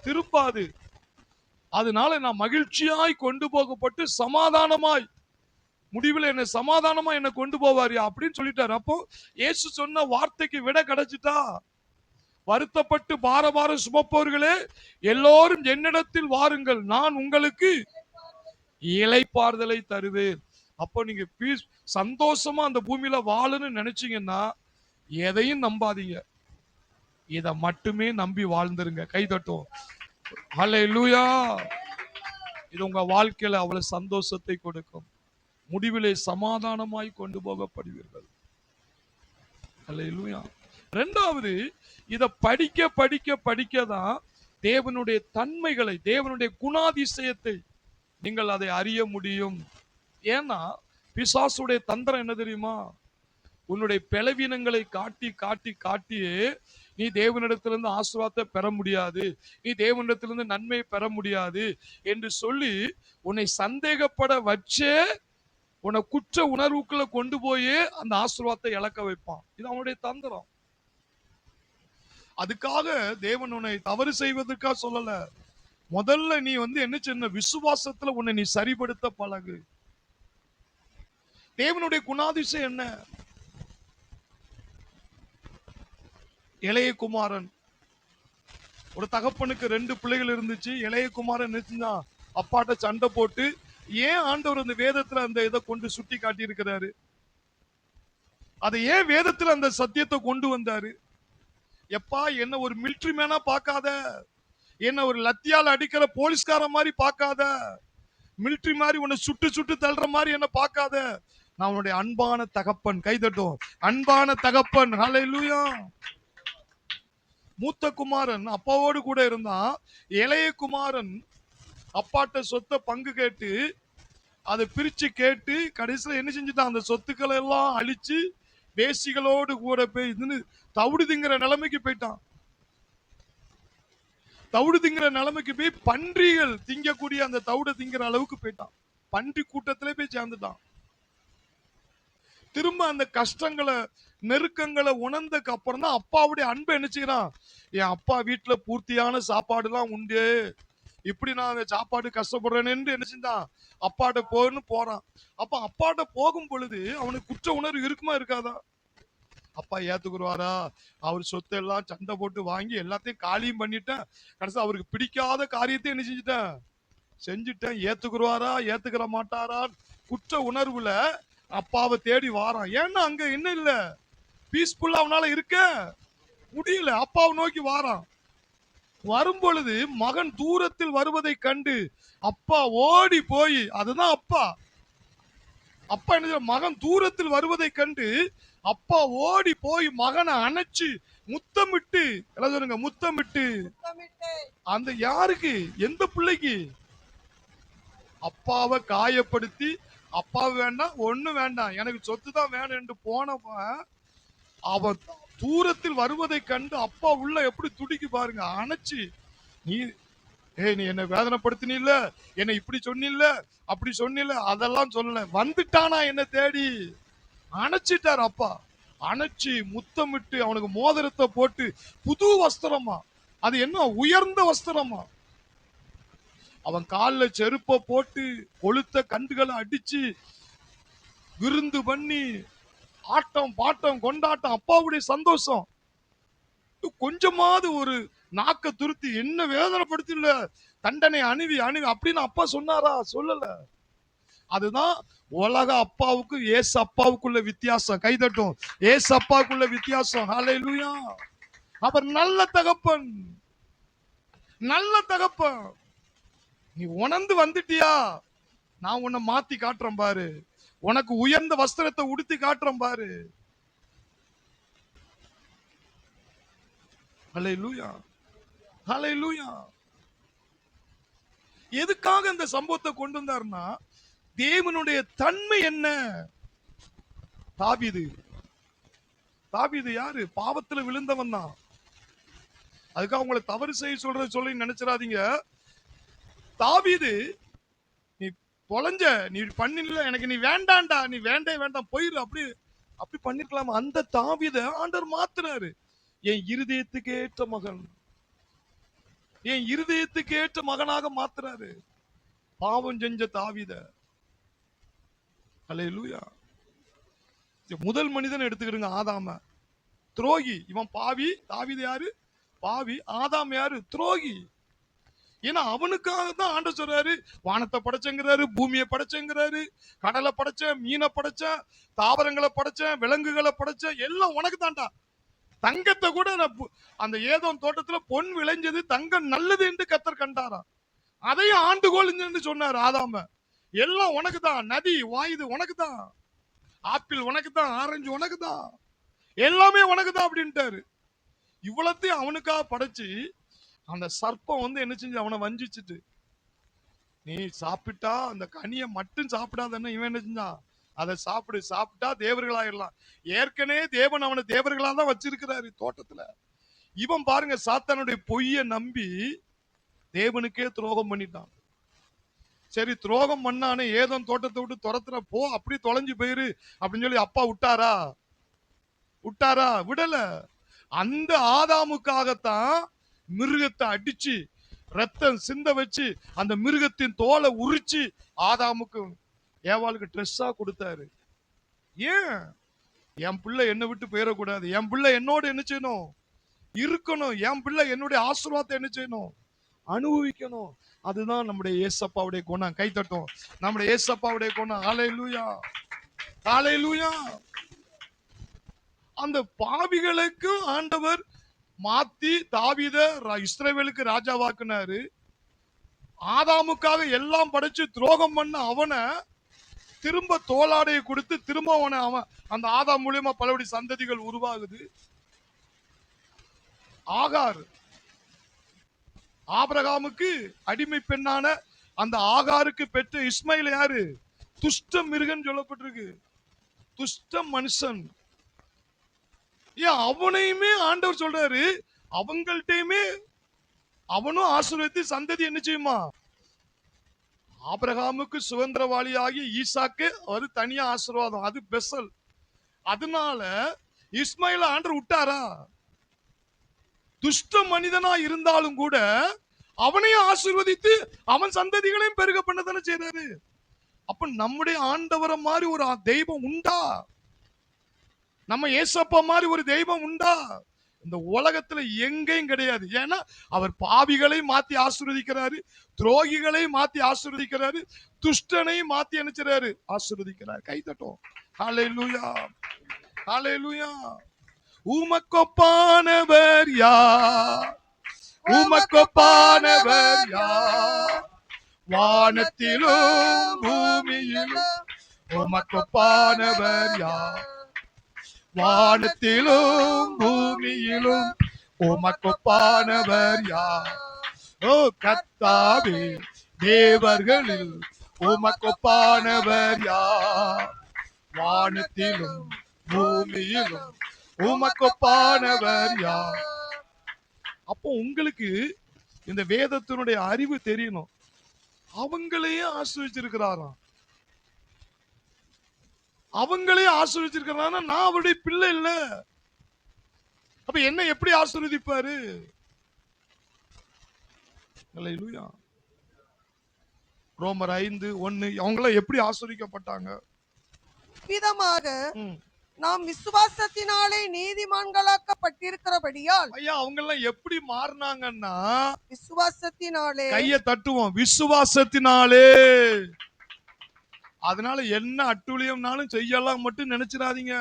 திரும்பாது. அதனால நான் மகிழ்ச்சியாய் கொண்டு போகப்பட்டு சமாதானமாய் முடிவில் என்ன சமாதானமா என்ன கொண்டு போவாரியா அப்படின்னு சொல்லிட்டாரு. அப்போ இயேசு சொன்ன வார்த்தைக்கு விட கிடைச்சிட்டா. வருத்தப்பட்டு பாரபாரம் சுமப்பவர்களே எல்லோரும் என்னிடத்தில் வாருங்கள், நான் உங்களுக்கு இளைப்பாறுதலை தருவேன். அப்போ நீங்க பீஸ் சந்தோஷமா அந்த பூமியில வாழணும்னு நினைச்சீங்கன்னா எதையும் நம்பாதீங்க, இத மட்டுமே நம்பி வாழ்ந்துருங்க. கை தட்டும். ஹல்லேலூயா. இது உங்க வாழ்க்கையில அவ்வளவு சந்தோஷத்தை கொடுக்கும். முடிவிலே சமாதானமாய் கொண்டு போகப்படுவீர்கள். ஹல்லேலூயா. இரண்டாவது, இத படிக்க படிக்க படிக்கதான் தேவனுடைய தன்மைகளை, தேவனுடைய குணாதிசயத்தை நீங்கள் அதை அறிய முடியும். ஏன்னா பிசாசுடைய தந்திரம் என்ன தெரியுமா? உன்னுடைய பலவீனங்களை காட்டி காட்டி காட்டியே நீ தேவனிடத்திலிருந்து ஆசீர்வாதத்தை பெற முடியாது, நீ தேவனிடத்திலிருந்து நன்மையை பெற முடியாது என்று சொல்லி உன்னை சந்தேகப்பட வச்சே உன்னை குற்ற உணர்வுக்குள்ள கொண்டு போய் அந்த ஆசீர்வாதத்தை இழக்க வைப்பான். இது அவனுடைய தந்திரம். அதுக்காக தேவன் உன்னை தவறு செய்வதற்காக சொல்லல. முதல்ல நீ என்ன சொன்ன, விசுவாசத்துல உன்னை நீ சரிபடுத்த பழகு. தேவனுடைய குணாதிசயம் என்ன? இளைய குமாரன், ஒரு தகப்பனுக்கு 2 பிள்ளைகள் இருந்துச்சு. இளைய குமாரன் நினைச்சுன்னா அப்பாட்ட சண்டை போட்டு, ஏன் ஆண்டவர் அந்த வேதத்துல அந்த இதை கொண்டு சுட்டி காட்டி இருக்கிறாரு? அதை ஏன் வேதத்துல அந்த சத்தியத்தை கொண்டு வந்தாரு? எப்பா, என்ன ஒரு மிலிட்டரி மேனா பார்க்காத, என்ன ஒரு லத்தியால அடிக்கிற போலீஸ்கார மாதிரி பார்க்காத, மிலிட்டரி மாதிரி உன்னை சுட்டு சுட்டு தள்ளுற மாதிரி என்ன பார்க்காத, நான் உன்னுடைய அன்பான தகப்பன். கைதட்டும். அன்பான தகப்பன். ஹல்லேலூயா. மூத்த குமாரன் அப்பாவோடு கூட இருந்தான். இளைய குமாரன் அப்பாட்ட சொத்தை பங்கு கேட்டு அதை பிரிச்சு கேட்டு கடைசியில் என்ன செஞ்சுட்டான்? அந்த சொத்துக்களை எல்லாம் அழிச்சு வேசிகளோடு கூட போய் தவிடு திங்கிற நிலைமைக்கு போயிட்டான். தவிடு திங்கிற நிலைமைக்கு போய் பன்றிகள் திங்கக்கூடிய அந்த தவிட திங்கிற அளவுக்கு போயிட்டான். பன்றி கூட்டத்திலே போய் சேர்ந்துட்டான். திரும்ப அந்த கஷ்டங்களை நெருக்கங்களை உணர்ந்ததுக்கு அப்புறம் தான் அப்பாவுடைய அன்பை நினைச்சுக்கிறான். என் அப்பா வீட்டுல பூர்த்தியான சாப்பாடு எல்லாம் உண்டு, இப்படி நான் அந்த சாப்பாடு கஷ்டப்படுறேன்னு என்ன செஞ்சான்? அப்பாட்ட போன்னு போறான். அப்ப அப்பாட்ட போகும் பொழுது அவனுக்கு குற்ற உணர்வு இருக்குமா இருக்காதா? அப்பா ஏத்துக்குருவாரா? அவர் சொத்தை எல்லாம் சண்டை போட்டு வாங்கி எல்லாத்தையும் காலியும் பண்ணிட்டேன். கடைசி அவருக்கு பிடிக்காத காரியத்தை என்ன செஞ்சுட்டேன்? செஞ்சுட்டேன். ஏத்துக்குருவாரா ஏத்துக்கிற மாட்டாரா குற்ற உணர்வுல அப்பாவை தேடி வாரான். ஏன்னா அங்க என்ன இல்ல, பீஸ்ஃபுல்லா அவனால இருக்க முடியல. அப்பாவை நோக்கி வாரான். வரும் பொழுது மகன் தூரத்தில் வருவதை கண்டு அப்பா ஓடி போய், அதுதான் அப்பா. அப்பா என்ன செய்ய, மகன் தூரத்தில் வருவதை கண்டு அப்பா ஓடி போய் மகனை அணைச்சு முத்தமிட்டு, எல்லாம் சொல்லுங்க முத்தமிட்டு. முத்தமிட்டு அந்த யாருக்கு, எந்த பிள்ளைக்கு? அப்பாவை காயப்படுத்தி, அப்பா வேண்டாம் ஒண்ணு வேண்டாம் எனக்கு சொத்து தான் வேணும் என்று போனவன் அவன் தூரத்தில் வருவதை கண்டு அப்பா உள்ள எப்படி துடிக்கு பாருங்க. அணைச்சு, நீ நீ என்ன வேதனைப்படுத்தினில்ல, என்னை இப்படி சொன்னில்ல, அப்படி சொன்னில்ல, அதெல்லாம் சொல்லல. வந்துட்டானா என்ன தேடி, அணைச்சிட்டார் அப்பா. அணைச்சு முத்தமிட்டு அவனுக்கு மோதிரத்தை போட்டு புது வஸ்திரமா, அது என்ன உயர்ந்த வஸ்திரமா, அவன் காலில் செருப்ப போட்டு கொளுத்த கண்டுகளை அடிச்சு விருந்து பண்ணி ஆட்டம் பாட்டம் கொண்டாட்டம். அப்பாவுடைய சந்தோஷம் கொஞ்சமாவது ஒரு நாக்க துருத்தி என்ன வேதனைப்படுத்தல, தண்டனை அணுவி அணுவி அப்படின்னு அப்பா சொன்னாரா? சொல்லல. அதுதான் உலக அப்பாவுக்கு ஏசு அப்பாவுக்குள்ள வித்தியாசம். கைதட்டும். ஏசு அப்பாவுக்குள்ள வித்தியாசம். ஹல்லேலூயா. அவர் நல்ல தகப்பன், நல்ல தகப்பன். நீ உணர்ந்து வந்துட்டியா, நான் உன்னை மாத்தி காட்டுறேன் பாரு, உனக்கு உயர்ந்த வஸ்திரத்தை உடுத்தி காட்டுறேன் பாரு. ஹல்லேலூயா, ஹல்லேலூயா. எதுக்காக இந்த சம்பவத்தை கொண்டு வந்தார்னா, தேவனுடைய தன்மை என்ன? தாவீது, தாவீது யாரு? பாவத்துல விழுந்தவன் தான். அதுக்காக உங்களை தவறு செய்ய சொல்றது சொல்லி நினைச்சிடாதீங்க. தாவீது, நீ தொலைஞ்ச, நீ பண்ணில, எனக்கு நீ வேண்டாண்டா, நீ வேண்டாம் போயிரு, அப்படி அப்படி பண்ணிருக்கலாம். அந்த தாவீதை ஆண்டவர் மாத்துறாரு. என் இருதயத்துக்கு ஏற்ற மகன், என் இருதயத்துக்கு ஏற்ற மகனாக மாத்துறாரு. பாவம் செஞ்ச தாவீத. ஹல்லேலூயா. முதல் மனிதன் எடுத்துக்கிடுங்க, ஆதாம. துரோகி இவன், பாவி. தாவீது யாரு? பாவி. ஆதாம் யாரு? துரோகி. ஏன்னா அவனுக்காக தான் ஆண்டவர் சொல்றாரு, வானத்தை படைச்சங்கிறாரு, பூமியை படைச்சங்கிறாரு, கடலை படைச்சேன், மீனை படைச்சேன், தாவரங்களை படைச்சேன், விலங்குகளை படைச்சேன், எல்லாம் உனக்கு தான்டா. தங்கத்தை கூட அந்த ஏதோம் தோட்டத்துல பொன் விளைஞ்சது, தங்கம் நல்லது என்று கர்த்தர் கண்டாராம். அதையும் ஆண்டுகோள் என்று சொன்னார் ஆதாம. எல்லாம் உனக்கு தான், நதி வாயுது உனக்கு தான், ஆப்பிள் உனக்கு தான், ஆரஞ்சு உனக்கு தான், எல்லாமே உனக்கு தான் அப்படின்ட்டாரு. இவ்வளத்தையும் அவனுக்காக படைச்சு அந்த சர்ப்பம் வந்து என்ன செஞ்சு அவனை வஞ்சிச்சுட்டு, நீ சாப்பிட்டா அந்த கனியை மட்டும் சாப்பிடாதன்னு இவன் என்ன செஞ்சான், அதை சாப்பிடு, சாப்பிட்டா தேவர்களாயிடலாம். ஏற்கனவே தேவன் அவனை தேவர்களா தான் வச்சிருக்கிறாரு தோட்டத்துல. இவன் பாருங்க, சாத்தானுடைய பொய்ய நம்பி தேவனுக்கே துரோகம் பண்ணிட்டான். சரி, துரோகம் பண்ணானே, ஏதோ தோட்டத்தை விட்டு துரத்துற போ, அப்படி தொலைஞ்சு போயிரு அப்படின்னு சொல்லி அப்பா விட்டாரா? விட்டாரா? விடல. அந்த ஆதாமுக்காகத்தான் மிருகத்தை அடிச்சு ரத்தம் சிந்த வச்சு அந்த மிருகத்தின் தோலை உரிச்சு ஆதாமுக்கு ஏவாளுக்கு ட்ரெஸ்ஸா கொடுத்தாரு. ஏன்? என் பிள்ளை என்னை விட்டு போயிடக்கூடாது, என் பிள்ளை என்னோட என்ன செய்யணும், இருக்கணும், என் பிள்ளை என்னுடைய ஆசீர்வாதத்தை என்ன செய்யணும், அனுபவிக்கணும். அதுதான் நம்முடைய ஏசப்பாவுடைய குணம். கைத்தட்டும். நம்முடைய ஏசப்பாவுடைய குணம். ஹல்லேலூயா, ஹல்லேலூயா. அந்த பாவிகளுக்கு ஆண்டவர் மாத்தி தாவீத இஸ்ரவேலுக்கு ராஜாவாக்குனாரு. ஆதாமுக்காக எல்லாம் படைச்சு துரோகம் பண்ண அவனை திரும்ப தோளாடையை கொடுத்து திரும்ப அவன் அந்த ஆதாம் மூலியமா பலபடி சந்ததிகள் உருவாகுது. ஆகார், ஆபிரகாமுக்கு அடிமை பெண்ணான அந்த ஆகாருக்கு பெற்ற இஸ்மாயில் யாரு? துஷ்ட மிருகன் சொல்லப்பட்டிருக்கு. துஷ்ட மனுஷன். ஏன் அவனையுமே ஆண்டவர் சொல்றாரு, அவங்கள்ட்டையுமே அவனும் ஆசீர்வதித்து சந்ததி என்ன செய்யுமா? ஆபிரகாமுக்கு சுதந்திரவாளியாகி ஈசாக்கு ஒரு தனியா ஆசீர்வாதம், அது பெசல். அதனால இஸ்மாயில ஆண்டவர் விட்டாரா? துஷ்ட மனிதனா இருந்தாலும் கூட அவனையும் ஆசீர்வதித்து அவன் சந்ததிகளையும் பெருக பண்ணதானே செய்றாரு. அப்ப நம்முடைய ஆண்டவரை மாதிரி ஒரு தெய்வம் உண்டா? நம்ம ஏசப்பா மாதிரி ஒரு தெய்வம் உண்டா? இந்த உலகத்துல எங்கேயும் கிடையாது. ஏன்னா அவர் பாவிகளை மாத்தி ஆசீர்வதிக்கிறாரு, துரோகிகளை மாத்தி ஆசீர்வதிக்கிறாரு, துஷ்டனையும் மாத்தி அனுப்பிச்சாரு, ஆசீர்வதிக்கிறார். கை தட்டுவோம். ஹalleluya, ஹalleluya. உமக்கொப்பானவர் யார்? உமக்கொப்பானவர் யார்? வானத்திலும் பூமியிலும் உமக்கொப்பானவர் யார்? வானத்திலும் பூமியிலும் உமக்கொப்பானவர் யார்? ஓ கர்த்தாவே, தேவர்களில் உமக்கொப்பானவர் யார்? வானத்திலும் பூமியிலும் உமக்கொப்பானவர் யார்? அப்போ உங்களுக்கு இந்த வேதத்தினுடைய அறிவு தெரியணும். அவங்களையே ஆசீர்வதிச்சிருக்கிறாராம். அவங்களையே ஆசீர்வதிச்சிருக்கிறாரா? நான் அவருடைய பிள்ளை இல்ல, அப்ப என்ன எப்படி ஆசீர்வதிப்பாரு? அல்லேலூயா. ரோமர் 5:1 அவங்க எப்படி ஆசீர்வதிக்கப்பட்டாங்க? விதமாக நாம் விசுவாசத்தினாலே நீதிமான்களாக்கப்பட்டிருக்கிறபடியால். ஐயா அவங்க எல்லாம் எப்படி மாறினாங்கன்னா, விசுவாசத்தினாலே. கையை தட்டுவோம். விசுவாசத்தினாலே. அதனால என்ன அட்டுழியம்னாலும் செய்யலாம் மட்டும் நினைச்சிடாதீங்க.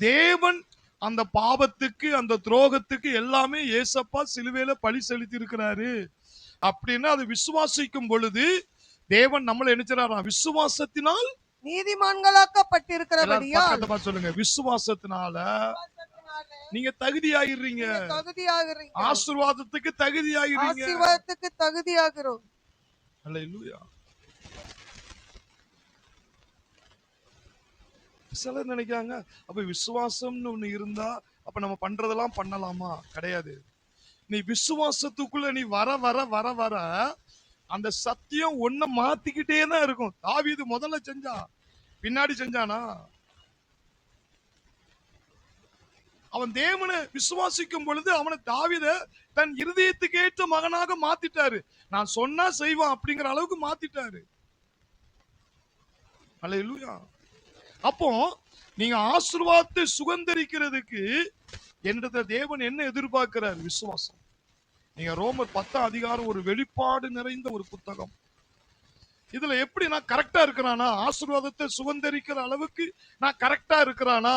தேவன் அந்த பாவத்துக்கு அந்த துரோகத்துக்கு எல்லாமே ஏசப்பா சிலுவையில பழி செலுத்தி இருக்கிறாரு அப்படின்னா அது விசுவாசிக்கும் பொழுது தேவன் நம்மளை நினைச்சாராம் விசுவாசத்தினால் நீதிமான்களாக்கப்பட்டிருக்கிறபடியால். சொல்லுங்க, விசுவாசத்தினால நீங்க தகுதியாகிறீங்க, ஆசீர்வாதத்துக்கு தகுதியாகிறீங்க, ஆசீர்வாதத்துக்கு தகுதியாகிறோம். அல்லேலூயா. சிலர் நினைக்காங்க அப்ப விசுவாசம்னு ஒண்ணு இருந்தா அப்ப நம்ம பண்றதெல்லாம் பண்ணலாமா? கிடையாது. நீ விசுவாசத்துக்குள்ள நீ வர வர வர வர அந்த சத்தியம் ஒன்ன மாத்திக்கிட்டே தான் இருக்கும். தாவீது முதல்ல செஞ்சா பின்னாடி செஞ்சானா? அவன் தேவனை விசுவாசிக்கும் பொழுது அவனை தாவீத தன் இருதயத்துக்கு ஏற்ற மகனாக மாத்திட்டாரு. நான் சொன்னா செய்வான் அப்படிங்கிற அளவுக்கு மாத்திட்டாரு. அல்லேலூயா. அப்போ நீங்க ஆசீர்வாதத்தை சுகந்தரிக்கிறதுக்கு என்ற தேவன் என்ன எதிர்பார்க்கிறார்? விசுவாசம். நீங்க ரோமர் 10 ஒரு வெளிப்பாடு நிறைந்த ஒரு புத்தகம். இதுல எப்படி நான் கரெக்டா இருக்கிறானா? ஆசீர்வாதத்தை சுகந்தரிக்கிற அளவுக்கு நான் கரெக்டா இருக்கிறானா?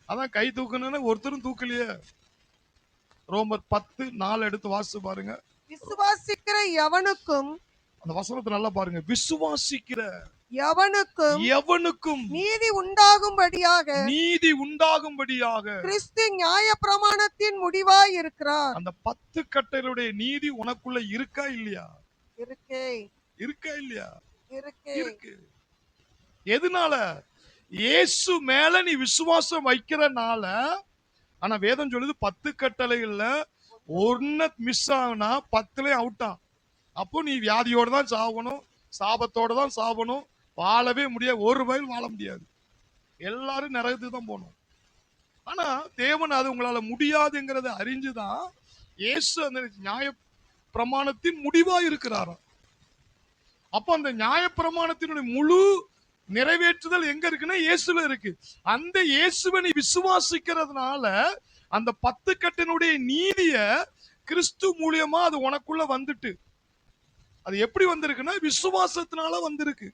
அதான் கை தூக்கணும்னு ஒருத்தரும் தூக்கலையே. ரோமர் 10:4 எடுத்து வாசிச்சு பாருங்க. விசுவாசிக்கிற எவனுக்கும், அந்த வசனத்தை நல்லா பாருங்க, விசுவாசிக்கிற எவனுக்கும் நீதி உண்டாகும்படியாக, நீதி உண்டாகும்படியாக கிறிஸ்து நியாயப்பிரமாணத்தின் முடிவாய் இருக்கிறார். அந்த 10 கட்டளையுடைய நீதி உனக்குள்ள இருக்கா இல்லையா? இருக்கே. இருக்கா இல்லையா? இருக்கு. எதனால? இயேசு மேல நீ விசுவாசம் வைக்கிறனால. ஆனா வேதம் சொல்லுது 10 கட்டளைகள்ல ஒன்னு மிஸ் ஆகுனா 10லயும் அவுட்டா. அப்போ நீ வியாதியோட தான் சாகணும், சாபத்தோட தான் சாகணும், வாழவே முடியாது, ஒரு வயல் வாழ முடியாது, எல்லாரும் நரகத்துக்கு தான் போகணும். ஆனா தேவன் அது உங்களால முடியாதுங்கிறத அறிஞ்சுதான் இயேசு அந்த நியாய பிரமாணத்தின் முடிவா இருக்கிறாராம். அப்ப அந்த நியாய பிரமாணத்தினுடைய முழு நிறைவேற்றுதல் எங்க இருக்குன்னா இயேசுல இருக்கு. அந்த இயேசுவை நீ விசுவாசிக்கிறதுனால அந்த 10 கட்டினுடைய நீதிய கிறிஸ்து மூலியமா அது உனக்குள்ள வந்துட்டு. அது எப்படி வந்திருக்குன்னா விசுவாசத்தினால வந்திருக்கு.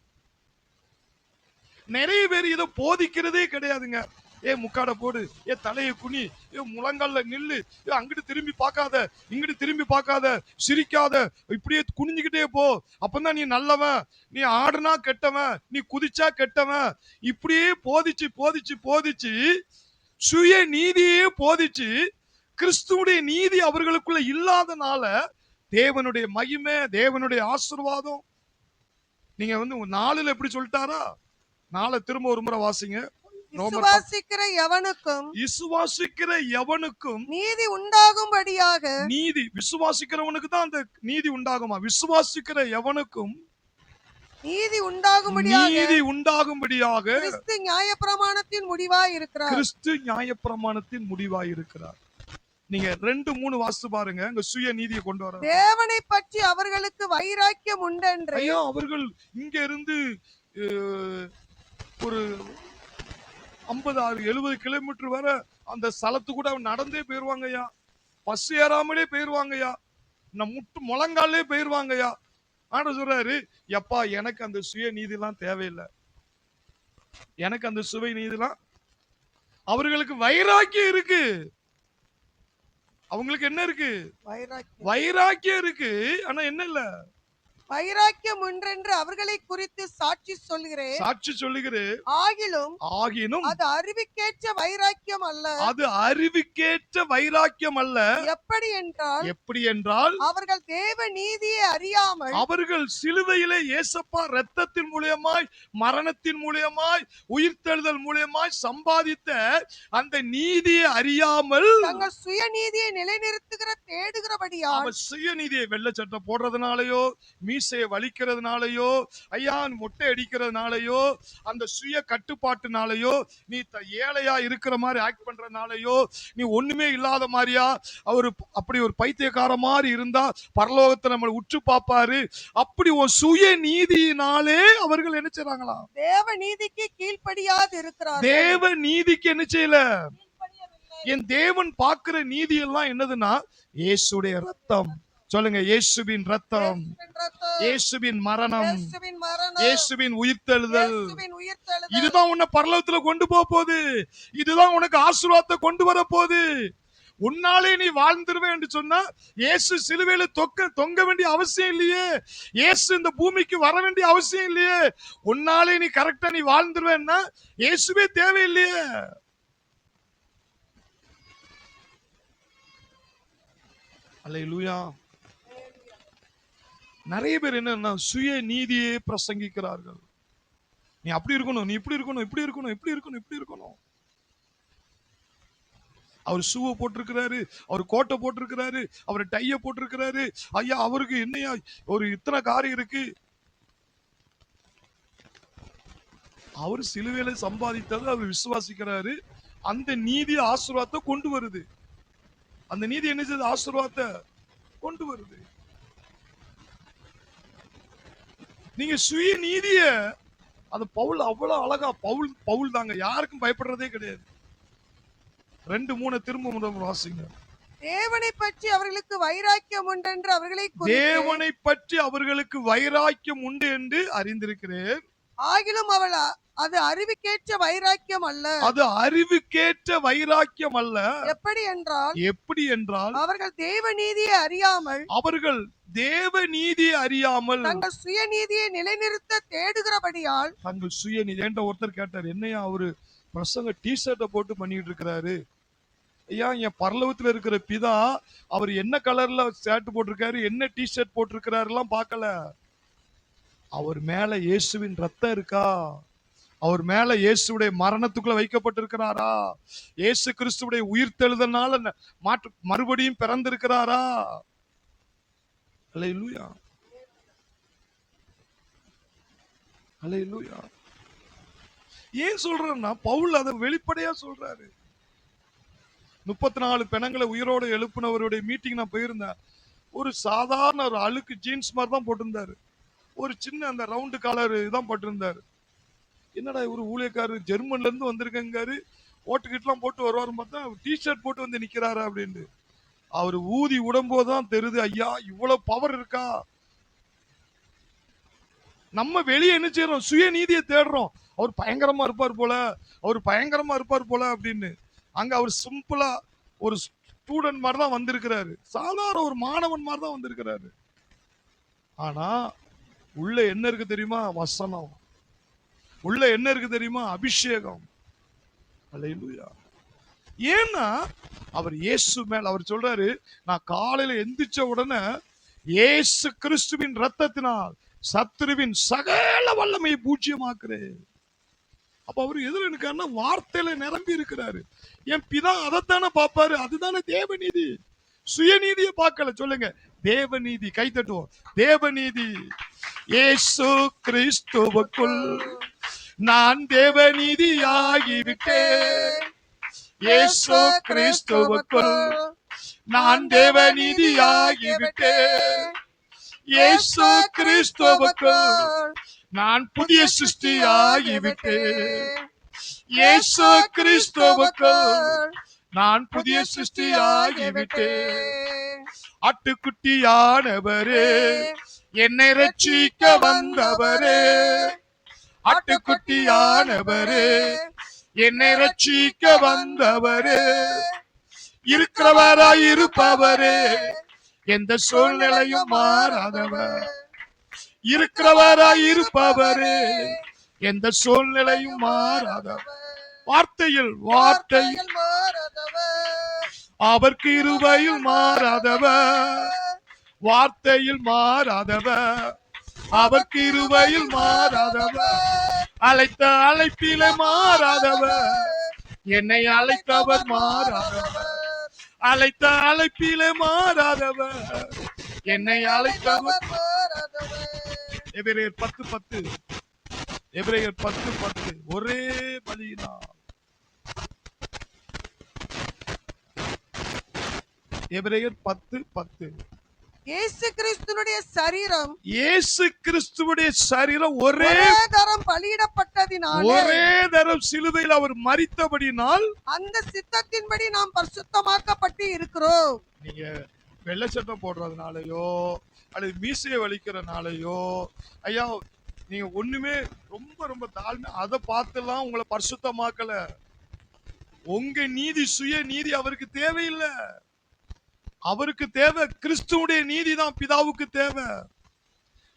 நிறைய பேர் இதை போதிக்கிறதே கிடையாதுங்க. ஏ முக்காட போடு, ஏ தலையை குனி, ஏ முழங்கால நில்லு, ஏ அங்கிட்டு திரும்பி பார்க்காத, இங்கிட்டு திரும்பி பார்க்காத, சிரிக்காத, இப்படியே குனிஞ்சுக்கிட்டே போ, அப்பதான் நீ நல்லவன், நீ ஆடுனா கெட்டவன், நீ குதிச்சா கெட்டவன், இப்படியே போதிச்சு போதிச்சு போதிச்சு சுய நீதியே போதிச்சு கிறிஸ்துவுடைய நீதி அவர்களுக்குள்ள இல்லாதனால தேவனுடைய மகிமை, தேவனுடைய ஆசீர்வாதம். நீங்க 4 எப்படி சொல்லிட்டாரா? 4 திரும்ப ஒரு முறை வாசிங்க. விசுவாசிக்கிற எவனுக்கும் நீதி உண்டாகும்படியாக. நீதி விசுவாசிக்கிறவனுக்கு தான் அந்த நீதி உண்டாகுமா? விசுவாசிக்கிற எவனுக்கும் நீதி உண்டாகும்படியாக கிறிஸ்து நியாயப்பிரமாணத்தின் முடிவாய் இருக்கிறார். கிறிஸ்து நியாயப்பிரமாணத்தின் முடிவாய் இருக்கிறார். நீங்க 2-3 வாசித்து பாருங்க. அங்க சுய நீதியை கொண்டு வர. தேவனை பற்றி அவர்களுக்கு வைராக்கியம் உண்டென்று. ஐயா அவர்கள் இங்க இருந்து ஒரு 56 70 கிலோமீட்டர் வர அந்த ஸ்தலத்து கூட நடந்தே போயிருவாங்கய்யா. பஸ் ஏறாமலே போயிருவாங்கய்யா. முழங்காலே போயிருவாங்கய்யா. ஆனா சொல்றாரு, எப்பா எனக்கு அந்த சுய நீதி எல்லாம் தேவையில்லை, எனக்கு அந்த சுவை நீதிலாம். அவர்களுக்கு வைராக்கியம் இருக்கு. அவங்களுக்கு என்ன இருக்கு? வைராக்கியம் இருக்கு. ஆனா என்ன இல்ல? வைராக்கியம் ஒன்றென்று அவர்களை குறித்து சாட்சி சொல்லுகிறேன். ஆகிலும் அது அறிவுக்கேற்ற வைராக்கியம் அல்ல. அது அறிவுக்கேற்ற வைராக்கியம் அல்ல. எப்படி என்றால் அவர்கள் தேவ நீதியை அறியாமல், அவர்கள் சிலுவையிலே இயேசப்பா இரத்தத்தின் மூலமாய், மரணத்தின் மூலமாய், உயிர்த்தெழுதல் மூலமாய் சம்பாதித்த அந்த நீதியை அறியாமல் தங்கள் சுயநீதியை நிலைநிறுத்துகிற தேடுகிறபடியால், சுயநீதியை வெள்ளை சட்டை போடுறதுனாலயோ, மீசையை வலிக்கிறதுனாலயோ, ஐயா மொட்டை அடிக்கிறதுனாலயோ, அந்த சுய கட்டுப்பாட்டுனாலயோ, நீ ஏழையா இருக்கிற மாதிரி ஆக்ட் பண்றதுனாலயோ, நீ ஒண்ணுமே இல்லாத மாதிரியா, அவரு அப்படி ஒரு பைத்தியக்கார மாதிரி இருந்தா பரலோகத்தை நம்மளை உற்று பார்ப்பாரு. அப்படி ஒரு சுய நீதியினாலே அவர்கள் என்ன செய்றாங்களாம்? தேவ நீதிக்கு கீழ்ப்படியாது இருக்கிறார்கள். தேவ நீதிக்கு என்ன செய்யல? என் தேவன் பார்க்கிற நீதி எல்லாம் என்னதுன்னா, இயேசுடைய ரத்தம். சொல்லுங்க, இயேசுவின் ரத்தம், இயேசுவின் மரணம், இயேசுவின் உயிர்த்தெழுதல். இதுதான் உன்னை பரலோகத்துல கொண்டு போகுது. இதுதான் உனக்கு ஆசீர்வாதத்தை கொண்டு வர போகுது. உன்னாலே நீ வாழ்ந்துருவே என்று சொன்னா, இயேசு சிலுவையில தொங்க வேண்டிய அவசியம் இல்லையே. இயேசு இந்த பூமிக்கு வர வேண்டிய அவசியம் இல்லையே. உன்னாலே நீ கரெக்டா நீ வாழ்ந்துருவேன்னா இயேசுவே தேவையில்லையே. அல்லேலூயா. நிறைய பேர் என்னன்னா சுய நீதியே பிரசங்கிக்கிறார்கள். நீ அப்படி இருக்கணும், நீ இப்படி இருக்கணும், இப்படி இருக்கணும், இப்படி இருக்கணும், இப்படி இருக்கணும். அவர் ஷூவை போட்டிருக்கிறாரு, அவர் கோட்டை போட்டிருக்கிறாரு, அவர் டைய போட்டிருக்கிறாரு. ஐயா அவருக்கு என்னையா ஒரு இத்தனை காரியம் இருக்கு. அவர் சிலுவையில சம்பாதித்தது அவர் விசுவாசிக்கிறாரு. அந்த நீதி ஆசீர்வாதத்தை கொண்டு வருது. அந்த நீதி என்ன செய்யுது? ஆசீர்வாதத்தை கொண்டு வருது. நீங்க சுய நீதிய, அது பவுல் அவ்வளவு அழகா, பவுல் தாங்க, யாருக்கும் பயப்படுறதே கிடையாது. 2-3 திரும்ப வாசிங்க. தேவனை பற்றி அவர்களுக்கு வைராக்கியம் உண்டு என்று அவர்களை குறித்து, தேவனை பற்றி அவர்களுக்கு வைராக்கியம் உண்டு என்று அறிந்திருக்கிறேன். ஆகிலும் அது அறிவுக்கேற்ற வைராக்கியம் அல்ல. அது அறிவுக்கேற்ற வைராக்கியம் அல்ல. எப்படி என்றால் அவர்கள் தேவ நீதியை அறியாமல் தங்கள் சுயநீதியை நிலைநிறுத்த தேடுகிறபடியால், தங்கள் சுயநீதி. என்ற ஒருத்தர் கேட்டார், என்னையா அவரு பிரசங்க டி-ஷர்ட்டை போட்டு பண்ணிட்டு இருக்கிறாரு. ஐயா, என் பரலோகத்துல இருக்கிற பிதா அவர் என்ன கலர்ல ஷர்ட் போட்டிருக்காரு, என்ன டி-ஷர்ட் போட்டிருக்கிறாரு எல்லாம் பார்க்கல. அவர் மேல இயேசுவின் ரத்தம் இருக்கா? அவர் மேல இயேசுடைய மரணத்துக்குள்ள வைக்கப்பட்டிருக்கிறாரா? இயேசு கிறிஸ்துவுடைய உயிர்த்தெழுதனால மறுபடியும் பிறந்திருக்கிறாரா? அல்லேலூயா, அல்லேலூயா. ஏன் சொல்றேன்னா, பவுல் அதை வெளிப்படையா சொல்றாரு. 34 பெணங்களை உயிரோடு எழுப்பினவருடைய மீட்டிங் நான் போயிருந்தேன். ஒரு சாதாரண ஒரு அழுக்கு ஜீன்ஸ் மாதிரி தான் போட்டிருந்தாரு. ஒரு சின்ன அந்த ரவுண்டு காலர் தான் போட்டிருந்தாரு. என்னடா இவரு ஊழியக்காரர் ஜெர்மன்ல இருந்து வந்திருக்காரு, ஓட்டுக்கிட்டுலாம் போட்டு வருவாரு பார்த்தா டி-ஷர்ட் போட்டு வந்து நிக்கிறாரு அப்படின்னு. அவர் ஊதி உடம்போதுதான் தெரியுது, ஐயா இவ்வளவு பவர் இருக்கா. நம்ம வெளியே என்ன செய்யறோம்? சுய நீதியை தேடுறோம். அவர் பயங்கரமா இருப்பார் போல, அவர் பயங்கரமா இருப்பார் போல அப்படின்னு. அங்க அவர் சிம்பிளா ஒரு ஸ்டூடெண்ட் மாதிரி தான் வந்திருக்கிறாரு, சாதாரண ஒரு மாணவன் மாதிரி தான் வந்திருக்கிறாரு. ஆனா உள்ள என்ன இருக்கு தெரியுமா? வசனம். உள்ள என்ன இருக்கு தெரியுமா? அபிஷேகம். அல்லேலூயா. ஏன்னா அவர் இயேசு மேல் அவர் சொல்றாரு, நான் காலையில எந்திரிச்ச உடனே இயேசு கிறிஸ்துவின் ரத்தத்தினால் சத்துருவின் சகல வல்லமையை பூஜ்யமாக்குறேன். அப்ப அவர் எதுல இருக்காருன்னா வார்த்தையில நிரம்பி இருக்கிறாரு. என் பிதா அதைத்தானே பார்ப்பாரு. அதுதானே தேவநீதி. சுயநீதியை பார்க்கல. சொல்லுங்க, தேவநீதி. கை தட்டுவோம். தேவநீதி. இயேசு கிறிஸ்துவுக்குள் நான் தேவநீதியாகிவிட்டேன். இயேசு கிறிஸ்துவுக்குள் நான் தேவநீதியாகிவிட்டேன். இயேசு கிறிஸ்துவுக்குள் நான் புதிய சிருஷ்டியாகிவிட்டேன். இயேசு கிறிஸ்துவுக்குள் நான் புதிய சிருஷ்டியாகிவிட்டேன். ஆட்டுக்குட்டியானவரே, என்னை ரட்சிக்க வந்தவரே, ஆட்டுக்குட்டியானவரே, என்னை ரட்சிக்க வந்தவரே, இருக்கிறவராய் இருப்பவரே, எந்த சூழ்நிலையும் மாறாதவர், இருக்கிறவராய் இருப்பவரே, எந்த சூழ்நிலையும் மாறாதவர், வார்த்தையில் அவர் கிருபையில் மாறாதவர், வார்த்தையில் மாறாதவர், அவர் கிருபையில் மாறாதவர், அழைத்த அழைப்பிலே மாறாதவர், என்னை அழைத்தவர் மாறாதவர், அழைத்த அழைப்பிலே மாறாதவர், என்னை அழைத்தவர் மாறாதவர். எபிரேயர் 10:10, எபிரேயர் 10:10, ஒரே பலியினால். எபிரேயர் 10:10, இயேசு கிறிஸ்துவுடைய சரீரம், இயேசு கிறிஸ்துவுடைய சரீரம் ஒரே தரம் பலியிடப்பட்டதினாலே, ஒரே தரம் சிலுவையில் அவர் மரித்தபடினால் அந்த சித்தத்தின்படி நாம் பரிசுத்தமாக்கப்பட்டு இருக்கிறோம். நீங்க வெள்ளை சட்டை போடுறதுனாலயோ அல்லது மீசையை வலிக்கிறனாலயோ ஐயா நீங்க ஒண்ணுமே ரொம்ப ரொம்ப தாழ்மை அதை பார்த்துலாம் உங்களை பரிசுத்தமாக்கல. உங்க நீதி, சுய நீதி அவருக்கு தேவையில்லை. அவருக்கு தேவை கிறிஸ்துவுடைய நீதி தான் பிதாவுக்கு தேவை.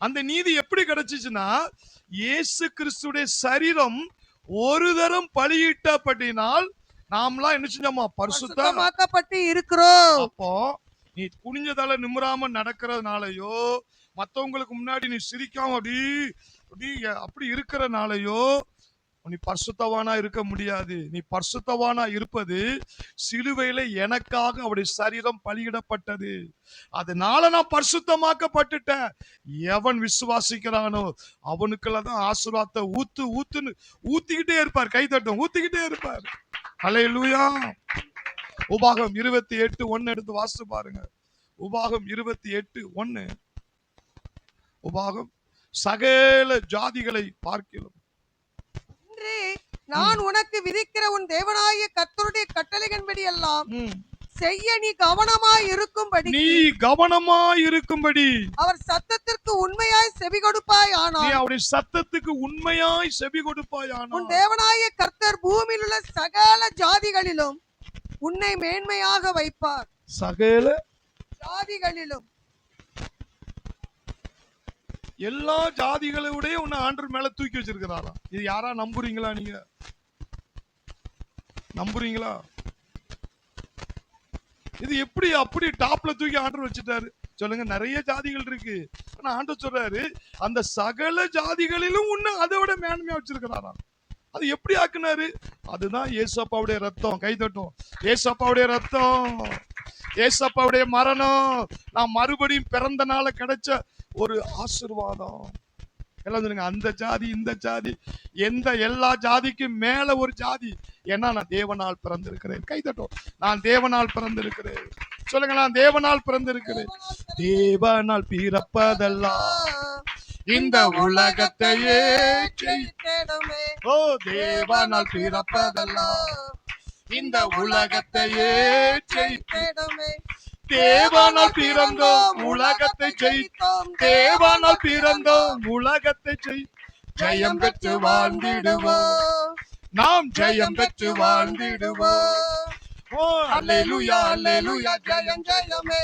அந்த நீதி எப்படி கிடைச்சிச்சுன்னா, இயேசு கிறிஸ்துடைய சரீரம் ஒரு தரம் பலியிட்டபடினால் நாமெல்லாம் என்ன செஞ்சோமா? பரிசுத்தமாக்கப்பட்டு இருக்கிறோம். அப்போ நீ குனிஞ்சதால நிமிராம நடக்கிறதுனாலயோ, மத்தவங்களுக்கு முன்னாடி நீ சிரிக்காம அப்படி இருக்கிறனாலயோ நீ பரிசுத்தவானா இருக்க முடியாது. நீ பரிசுத்தவானா இருப்பது சிலுவையில எனக்காக அவருடைய சரீரம் பலியிடப்பட்டது. அதனால நான் பரிசுத்தமாக்கப்பட்டுட்டேன். எவன் விசுவாசிக்கிறானோ அவனுக்கெல்லாம் தான் ஆசீர்வாதத்தை ஊத்திக்கிட்டே இருப்பார். கைதட்டும், ஊத்திக்கிட்டே இருப்பார். ஹல்லேலூயா. உபாகம் 28:1 எடுத்து வாசித்து பாருங்க. உபாகம் 28:1. உபாகம் சகல ஜாதிகளை பார்க்கிறோம். நான் உனக்கு விதிக்கிற உன் தேவனாகிய கர்த்தருடைய கட்டளைகளின்படி எல்லாம் செய்ய நீ கவனமாய் இருக்கும்படி அவர் சத்தத்திற்கு உண்மையாய் செவி கொடுப்பாய். ஆனால் நீ அவருடைய சத்தத்துக்கு உண்மையாய் செவி கொடுப்பாய். ஆனால் உன் தேவனாகிய கர்த்தர் பூமியில் உள்ள சகல ஜாதிகளிலும் உன்னை மேன்மையாக வைப்பார். சகல ஜாதிகளிலும் எல்லா ஜாதிகளோடய உன்னை ஆண்டவர் மேல தூக்கி வச்சிருக்கிறாராம். இது யாரா நம்புறீங்களா? நீங்க நம்புறீங்களா? இது எப்படி அப்படி டாப்ல தூக்கி ஆண்டவர் வச்சுட்டாரு சொல்லுங்க. நிறைய ஜாதிகள் இருக்கு. ஆனா ஆண்டவர் சொல்றாரு அந்த சகல ஜாதிகளிலும் உன்னை அதோட மேன்மையா வச்சிருக்கிறாராம். அது எப்படி ஆக்குனாரு? அதுதான் ஏசப்பாவுடைய ரத்தம். கைதட்டும். ஏசப்பாவுடைய ரத்தம், ஏசப்பாவுடைய மரணம், நான் மறுபடியும் பிறந்தனால கிடைச்ச ஒரு ஆசீர்வாதம். எல்லாம் சொல்லுங்க, அந்த ஜாதி இந்த ஜாதி எந்த எல்லா ஜாதிக்கும் மேல ஒரு ஜாதி. ஏன்னா நான் தேவனால் பிறந்திருக்கிறேன். கைதட்டும். நான் தேவனால் பிறந்திருக்கிறேன். சொல்லுங்க, நான் தேவனால் பிறந்திருக்கிறேன். தேவனால் பிறப்பதெல்லாம் இந்த உலகத்தையே ஜெயித்திடுமே. ஓ தேவனால் பிறப்பதெல்லாம் இந்த உலகத்தையே ஜெயித்திடுமே. தேவனால் பிறந்தோம் உலகத்தை ஜெயித்தோம். தேவனால் பிறந்தோம் உலகத்தை ஜெயம் பெற்று வாழ்ந்திடுவோம். நாம் ஜெயம் பெற்று வாழ்ந்திடுவோம். ஓ அல்லேலூயா, அல்லேலூயா, ஜெயம் ஜெயமே.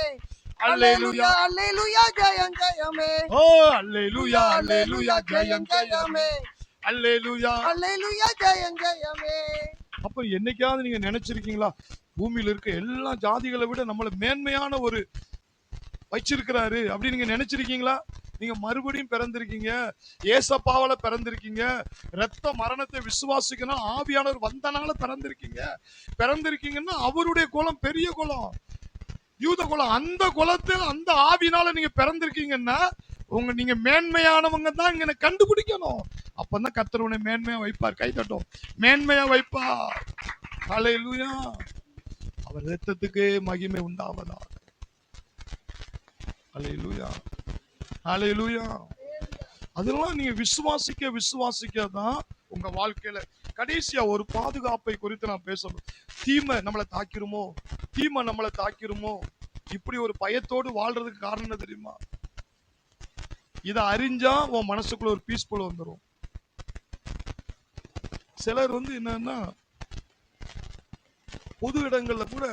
அல்லேலூயா, அல்லேலூயா, ஜெயம் ஜெயமே. ஓ அல்லேலூயா, அல்லேலூயா, ஜெயம் ஜெயமே. அல்லேலூயா, அல்லேலூயா, ஜெயம் ஜெயமே. அப்ப என்னைக்காவது நீங்க நினைச்சிருக்கீங்களா பூமியில இருக்க எல்லா ஜாதிகளை விட நம்மள மேன்மையான ஒரு வச்சிருக்கிறாரு அப்படி நீங்க நினைச்சிருக்கீங்களா? நீங்க மறுபடியும் பிறந்திருக்கீங்க. ஏசப்பாவால பிறந்திருக்கீங்க. ரத்த மரணத்தை விசுவாசிக்கணும் ஆவியானவர் வந்தனால பிறந்திருக்கீங்கன்னா அவருடைய குலம் பெரிய குலம், யூத குலம். அந்த குலத்தில் அந்த ஆவினால நீங்க பிறந்திருக்கீங்கன்னா நீங்க மேன்மையானவங்க தான் இங்க கண்டுபிடிக்கணும். அப்பதான் கர்த்தர் உன்னை மேன்மையா வைப்பார். கைதட்டும். மேன்மையா வைப்பார். ஹல்லேலூயா. அவர் இரத்தத்துக்கு மகிமை உண்டாவதாக. ஹல்லேலூயா, ஹல்லேலூயா. அதெல்லாம் நீங்க விசுவாசிக்க தான் உங்க வாழ்க்கையில கடைசியா ஒரு பாதுகாப்பை குறித்து நான் பேசணும். தீமை நம்மளை தாக்கிருமோ, தீமை நம்மளை தாக்கிருமோ, இப்படி ஒரு பயத்தோடு வாழ்றதுக்கு காரணம் என்ன தெரியுமா? இதை அறிஞ்சா உன் மனசுக்குள்ள ஒரு பீஸ்ஃபுல் வந்துடும். சிலர் என்னன்னா பொது இடங்கள்ல கூட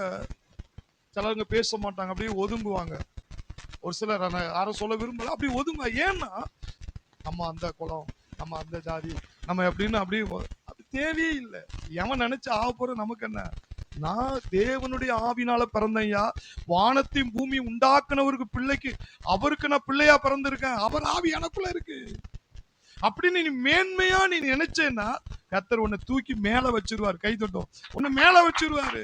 சிலருங்க பேச மாட்டாங்க, அப்படியே ஒதுங்குவாங்க. ஒரு சிலர் யாரும் சொல்ல விரும்பல, அப்படி ஒதுங்க. ஏன்னா நம்ம அந்த குலம், நம்ம அந்த ஜாதி, நம்ம எப்படின்னு அப்படி அது தேவையே இல்லை. எவன் நினைச்சு ஆக போற நமக்கு என்ன? நான் தேவனுடைய ஆவினால பிறந்தையா, வானத்தையும் பூமி உண்டாக்குனவருக்கு பிள்ளைக்கு, அவருக்கு நான் பிள்ளையா பிறந்திருக்கேன், அவர் ஆவி எனக்குள்ள இருக்கு அப்படின்னு நீ மேன்மையா நீ நினைச்சேன்னா கர்த்தர் உன்னை தூக்கி மேல வச்சிருவாரு. கை தொட்டும் உன்னை மேல வச்சிருவாரு.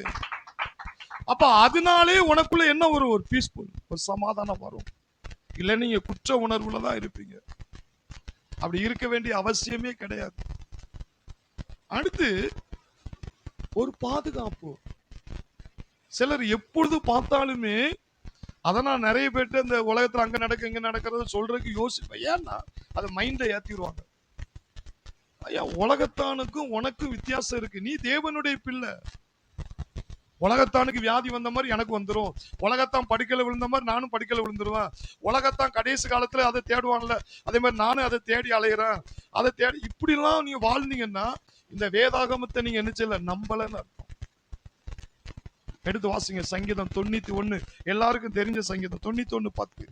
அப்ப அதனாலே உனக்குள்ள என்ன ஒரு பீஸ்ஃபுல், ஒரு சமாதானம் வரும். இல்ல நீங்க குற்ற உணர்வுல தான் இருப்பீங்க. அப்படி இருக்க வேண்டிய அவசியமே கிடையாது. அடுத்து ஒரு பாதுகாப்பு. சிலர் எப்பொழுது பார்த்தாலுமே அதை நான் நிறைய பேர்ட்டு அந்த உலகத்துல அங்க நடக்க இங்க நடக்கிறத சொல்றதுக்கு யோசிப்பேன். ஏன்னா அதை மைண்ட ஏத்திடுவாங்க. ஐயா, உலகத்தானுக்கும் உனக்கும் வித்தியாசம் இருக்கு. நீ தேவனுடைய பிள்ளை. உலகத்தானுக்கு வியாதி வந்த மாதிரி எனக்கு வந்துடும், உலகத்தான் படுக்கையில விழுந்த மாதிரி நானும் படுக்கையில விழுந்துருவேன், உலகத்தான் கடைசி காலத்துல அதை தேடுவான்ல அதே மாதிரி நானும் அதை தேடி அலையிறேன், அதை தேடி இப்படிலாம் நீங்க வாழ்ந்தீங்கன்னா இந்த வேதாகமத்தை நீங்க என்ன செய்யல, நம்பலன்னு அர்த்தம். எடுத்து வாசிங்க சங்கீதம் 91, எல்லாருக்கும் தெரிஞ்ச சங்கீதம் 91:10.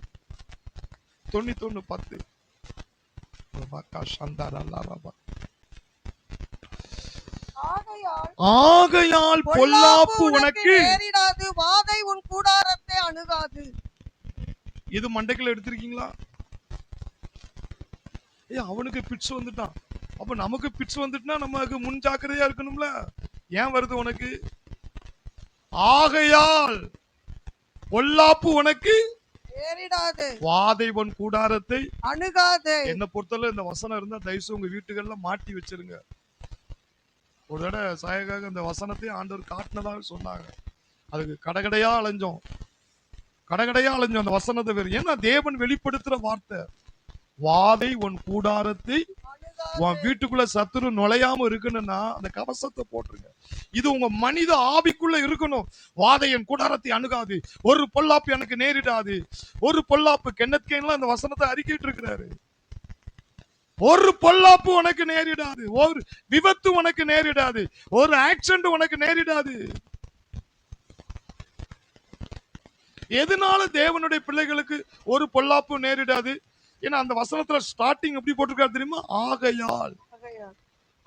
91:10. ஆகையால் பொல்லாப்பு உனக்கு நேரிடாது, வாதை உன் கூடாரத்தை அணுகாது. இது மண்டைக்குள்ள எடுத்திருக்கீங்களா? அவனுக்கு பிட்ஸ் வந்துட்டான், அப்ப நமக்கு பிட்ஸ் வந்துட்டுனா நமக்கு முன் ஜாக்கிரதையா இருக்கணும்ல. ஏன் வருது உனக்கு? ஆகையால் பொல்லாப்பு உனக்கு நேரிடாது, வாதை உன் கூடாரத்தை அணுகாது. என்ன பொறுத்தவரை இந்த வசனம் இருந்தா தயவுசெய்து உங்க வீட்டுகள்ல மாட்டி வச்சிருங்க. ஒரு தடவை சாயகாக அந்த வசனத்தை ஆண்டவர் காட்டினதாக சொன்னாங்க. அதுக்கு கடகடையா அலைஞ்சோம் அந்த வசனத்தை வேறு. ஏன்னா தேவன் வெளிப்படுத்துற வார்த்தை. வாதை உன் கூடாரத்தை, உன் வீட்டுக்குள்ள சத்துரு நுழையாம இருக்கணும்னா அந்த கவசத்தை போட்டுருங்க. இது உங்க மனித ஆவிக்குள்ள இருக்கணும். வாதை என் கூடாரத்தை அணுகாது, ஒரு பொல்லாப்பு எனக்கு நேரிடாது. ஒரு பொல்லாப்பு கென்னத் கேன்லாம் அந்த வசனத்தை அறிக்கிட்டு இருக்கிறாரு. ஒரு பொல்லாப்பு உனக்கு நேரிடாது, ஒரு விபத்து உனக்கு நேரிடாது, ஒரு ஆக்சிடென்ட் உனக்கு நேரிடாது. எதனால தேவனுடைய பிள்ளைகளுக்கு ஒரு பொல்லாப்பு நேரிடாது? ஏன்னா அந்த வசனத்துல ஸ்டார்டிங் எப்படி போட்டிருக்காரு தெரியுமா? ஆகையால்.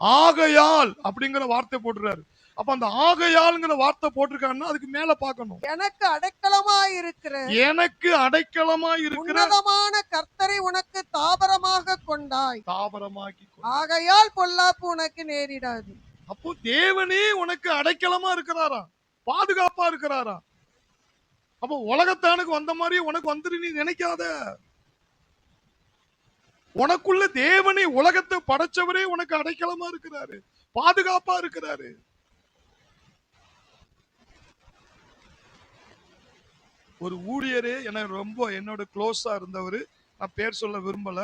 ஆகையால் அப்படிங்கிற வார்த்தை போட்டுறாரு. அப்ப அந்த ஆகையால்ங்கிற வார்த்தை போட்டிருக்காருன்னா அதுக்கு மேல பார்க்கணும். எனக்கு அடைக்கலமாய் இருக்கிற, எனக்கு அடைக்கலமாய் இருக்கிற உன்னதமான கர்த்தரை உனக்கு தாபரமாக கொண்டாய், தாபரமாக்கி. ஆகையால் பொல்லாப்பு உனக்கு நேரிடாது. அப்போ தேவனே உனக்கு அடைக்கலமா இருக்கிறாரா, பாதுகாப்பா இருக்கிறாரா? அப்போ உலகத்தானுக்கு வந்த மாதிரி உனக்கு வந்துரு நீ நினைக்காத. உனக்குள்ள தேவனே, உலகத்தை படைச்சவரே உனக்கு அடைக்கலமா இருக்கிறாரு, பாதுகாப்பா இருக்கிறாரு. ஒரு ஊழியரே எனக்கு ரொம்ப என்னோட க்ளோஸா இருந்தவர், நான் பேர் சொல்ல விரும்பல,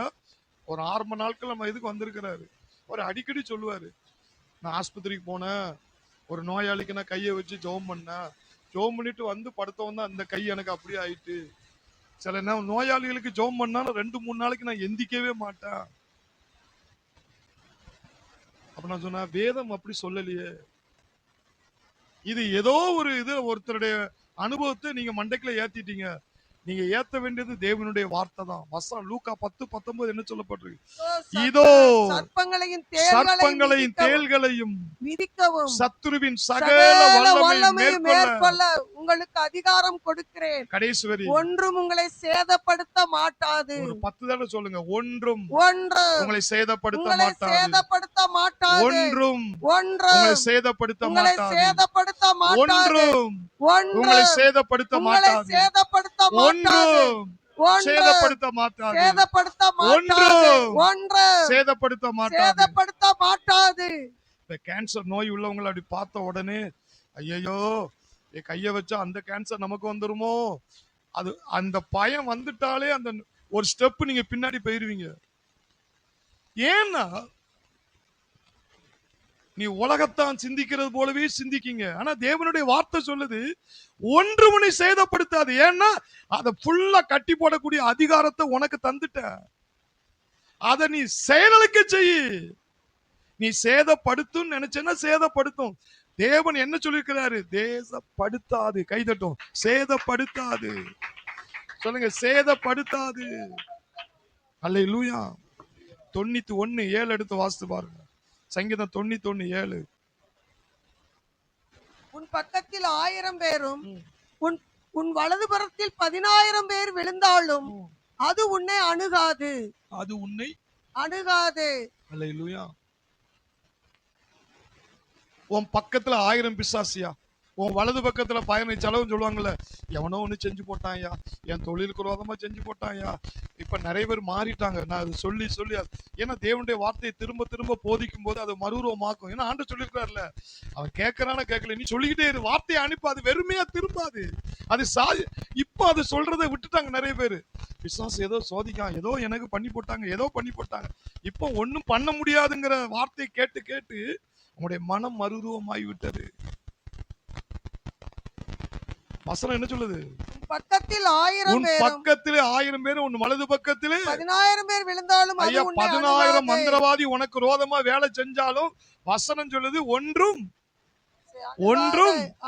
ஒரு 6 மணி நாட்கள் நம்ம இதுக்கு வந்திருக்கிறாரு. ஒரு அடிக்கடி சொல்லுவாரு, நான் ஆஸ்பத்திரிக்கு போனேன், ஒரு நோயாளிக்கு நான் கையை வச்சு ஜெபம் பண்ணேன், ஜெபம் பண்ணிட்டு வந்து படுத்தவன் தான் அந்த கை எனக்கு அப்படியே ஆயிட்டு. சில நோயாளிகளுக்கு ஜெபம் பண்ணாலும் 2-3 நாளைக்கு நான் எந்திக்கவே மாட்டேன். அப்ப நான் சொன்னேன், வேதம் அப்படி சொல்லலையே. இது ஏதோ ஒரு இது ஒருத்தருடைய அனுபவத்தை நீங்க மண்டைக்குள்ள ஏத்திட்டீங்க. நீங்க ஏத்த வேண்டியது தேவனுடைய வார்த்தை தான். வசனம் லூக்கா 10:19 என்ன சொல்லப்பட்டிருக்கு? இதோ சர்ப்பங்களையும் தேள்களையும் மிதிக்கவும் சத்துருவின் சகல வல்லமையும் மேற்கொள்ள உங்களுக்கு அதிகாரம் கொடுக்கிறேன். கடைசி வரி, ஒன்றும் உங்களை சேதப்படுத்த மாட்டாது. ஒரு 10 தடவை சொல்லுங்க. ஒன்றும் உங்களை சேதப்படுத்த மாட்டாது. ஒன்றும் உங்களை சேதப்படுத்த மாட்டாது. ஒன்றும் உங்களை சேதப்படுத்த மாட்டாது. ஒன்றும் சேதப்படுத்த மாட்டாது. இந்த கேன்சர் நோய் உள்ளவங்களை அப்படி பார்த்த உடனே ஐயோ கைய வச்சா அந்த கேன்சர் நமக்கு வந்துருமோ, அது அந்த பயம் வந்துட்டாலே அந்த ஒரு ஸ்டெப் நீங்க பின்னாடி போயிருவீங்க. ஏன்னா நீ உலகத்தான் சிந்திக்கிறது போலவே சிந்திக்கீங்க. ஆனா தேவனுடைய வார்த்தை சொல்லுது, ஒன்று உன்னை சேதப்படுத்தாது. ஏன்னா அதை ஃபுல்லா கட்டி போடக்கூடிய அதிகாரத்தை உனக்கு தந்துட்ட. அதை நீ செயலுக்கு செய்யு. நீ சேதப்படுத்தும் நினைச்சேன்னா சேதப்படுத்தும். தேவன் என்ன சொல்லிருக்கிறாரு? தேசப்படுத்தாது. கைதட்டும். சேதப்படுத்தாது. சொல்லுங்க, சேதப்படுத்தாது. அல்லேலூயா. 91:7 எடுத்து வாசித்து பாருங்க. சங்கீதம் 91:7. உன் பக்கத்தில் 1000 பேரும் உன் உன் வலதுபுறத்தில் 10,000 பேர் விழுந்தாலும் அது உன்னை அணுகாது. அது உன்னை அணுகாது. அல்லேலூயா. உன் பக்கத்துல 1000 பிசாசியா, உன் வலது பக்கத்துல பயணிச்சாலும் சொல்லுவாங்கல்ல, எவனோ ஒண்ணு செஞ்சு போட்டான்யா, என் தொழிலுக்கு விரோதமா செஞ்சு போட்டான்யா. இப்ப நிறைய பேர் மாறிட்டாங்க. நான் அது சொல்லி சொல்லி ஏன்னா தேவனுடைய வார்த்தையை திரும்ப திரும்ப போதிக்கும் போது அது மறுரூபமாக்கும். ஏன்னா ஆண்டு சொல்லியிருக்காருல்ல, அவன் கேட்கறான கேட்கல, நீ சொல்லிக்கிட்டே இரு, வார்த்தையை அனுப்பி. அது வெறுமையா திரும்பாது. அது இப்ப அது சொல்றதை விட்டுட்டாங்க நிறைய பேரு. பிசாசு ஏதோ சோதிக்கான், ஏதோ எனக்கு பண்ணி போட்டாங்க, ஏதோ பண்ணி போட்டாங்க. இப்போ ஒண்ணும் பண்ண முடியாதுங்கிற வார்த்தையை கேட்டு கேட்டு உங்களுடைய மனம் மறுரூபமாகி விட்டது. வசனம் என்ன சொல்லுது? பக்கத்தில் 1000 உன் பக்கத்திலே 1000 பேர், உன் வலது பக்கத்திலே 10,000 பேர் விழுந்தாலும் அது உன்னை 10,000 மந்திரவாதி உனக்கு ரோதமா வேலை செஞ்சாலும் வசனம் சொல்லுது ஒன்றும்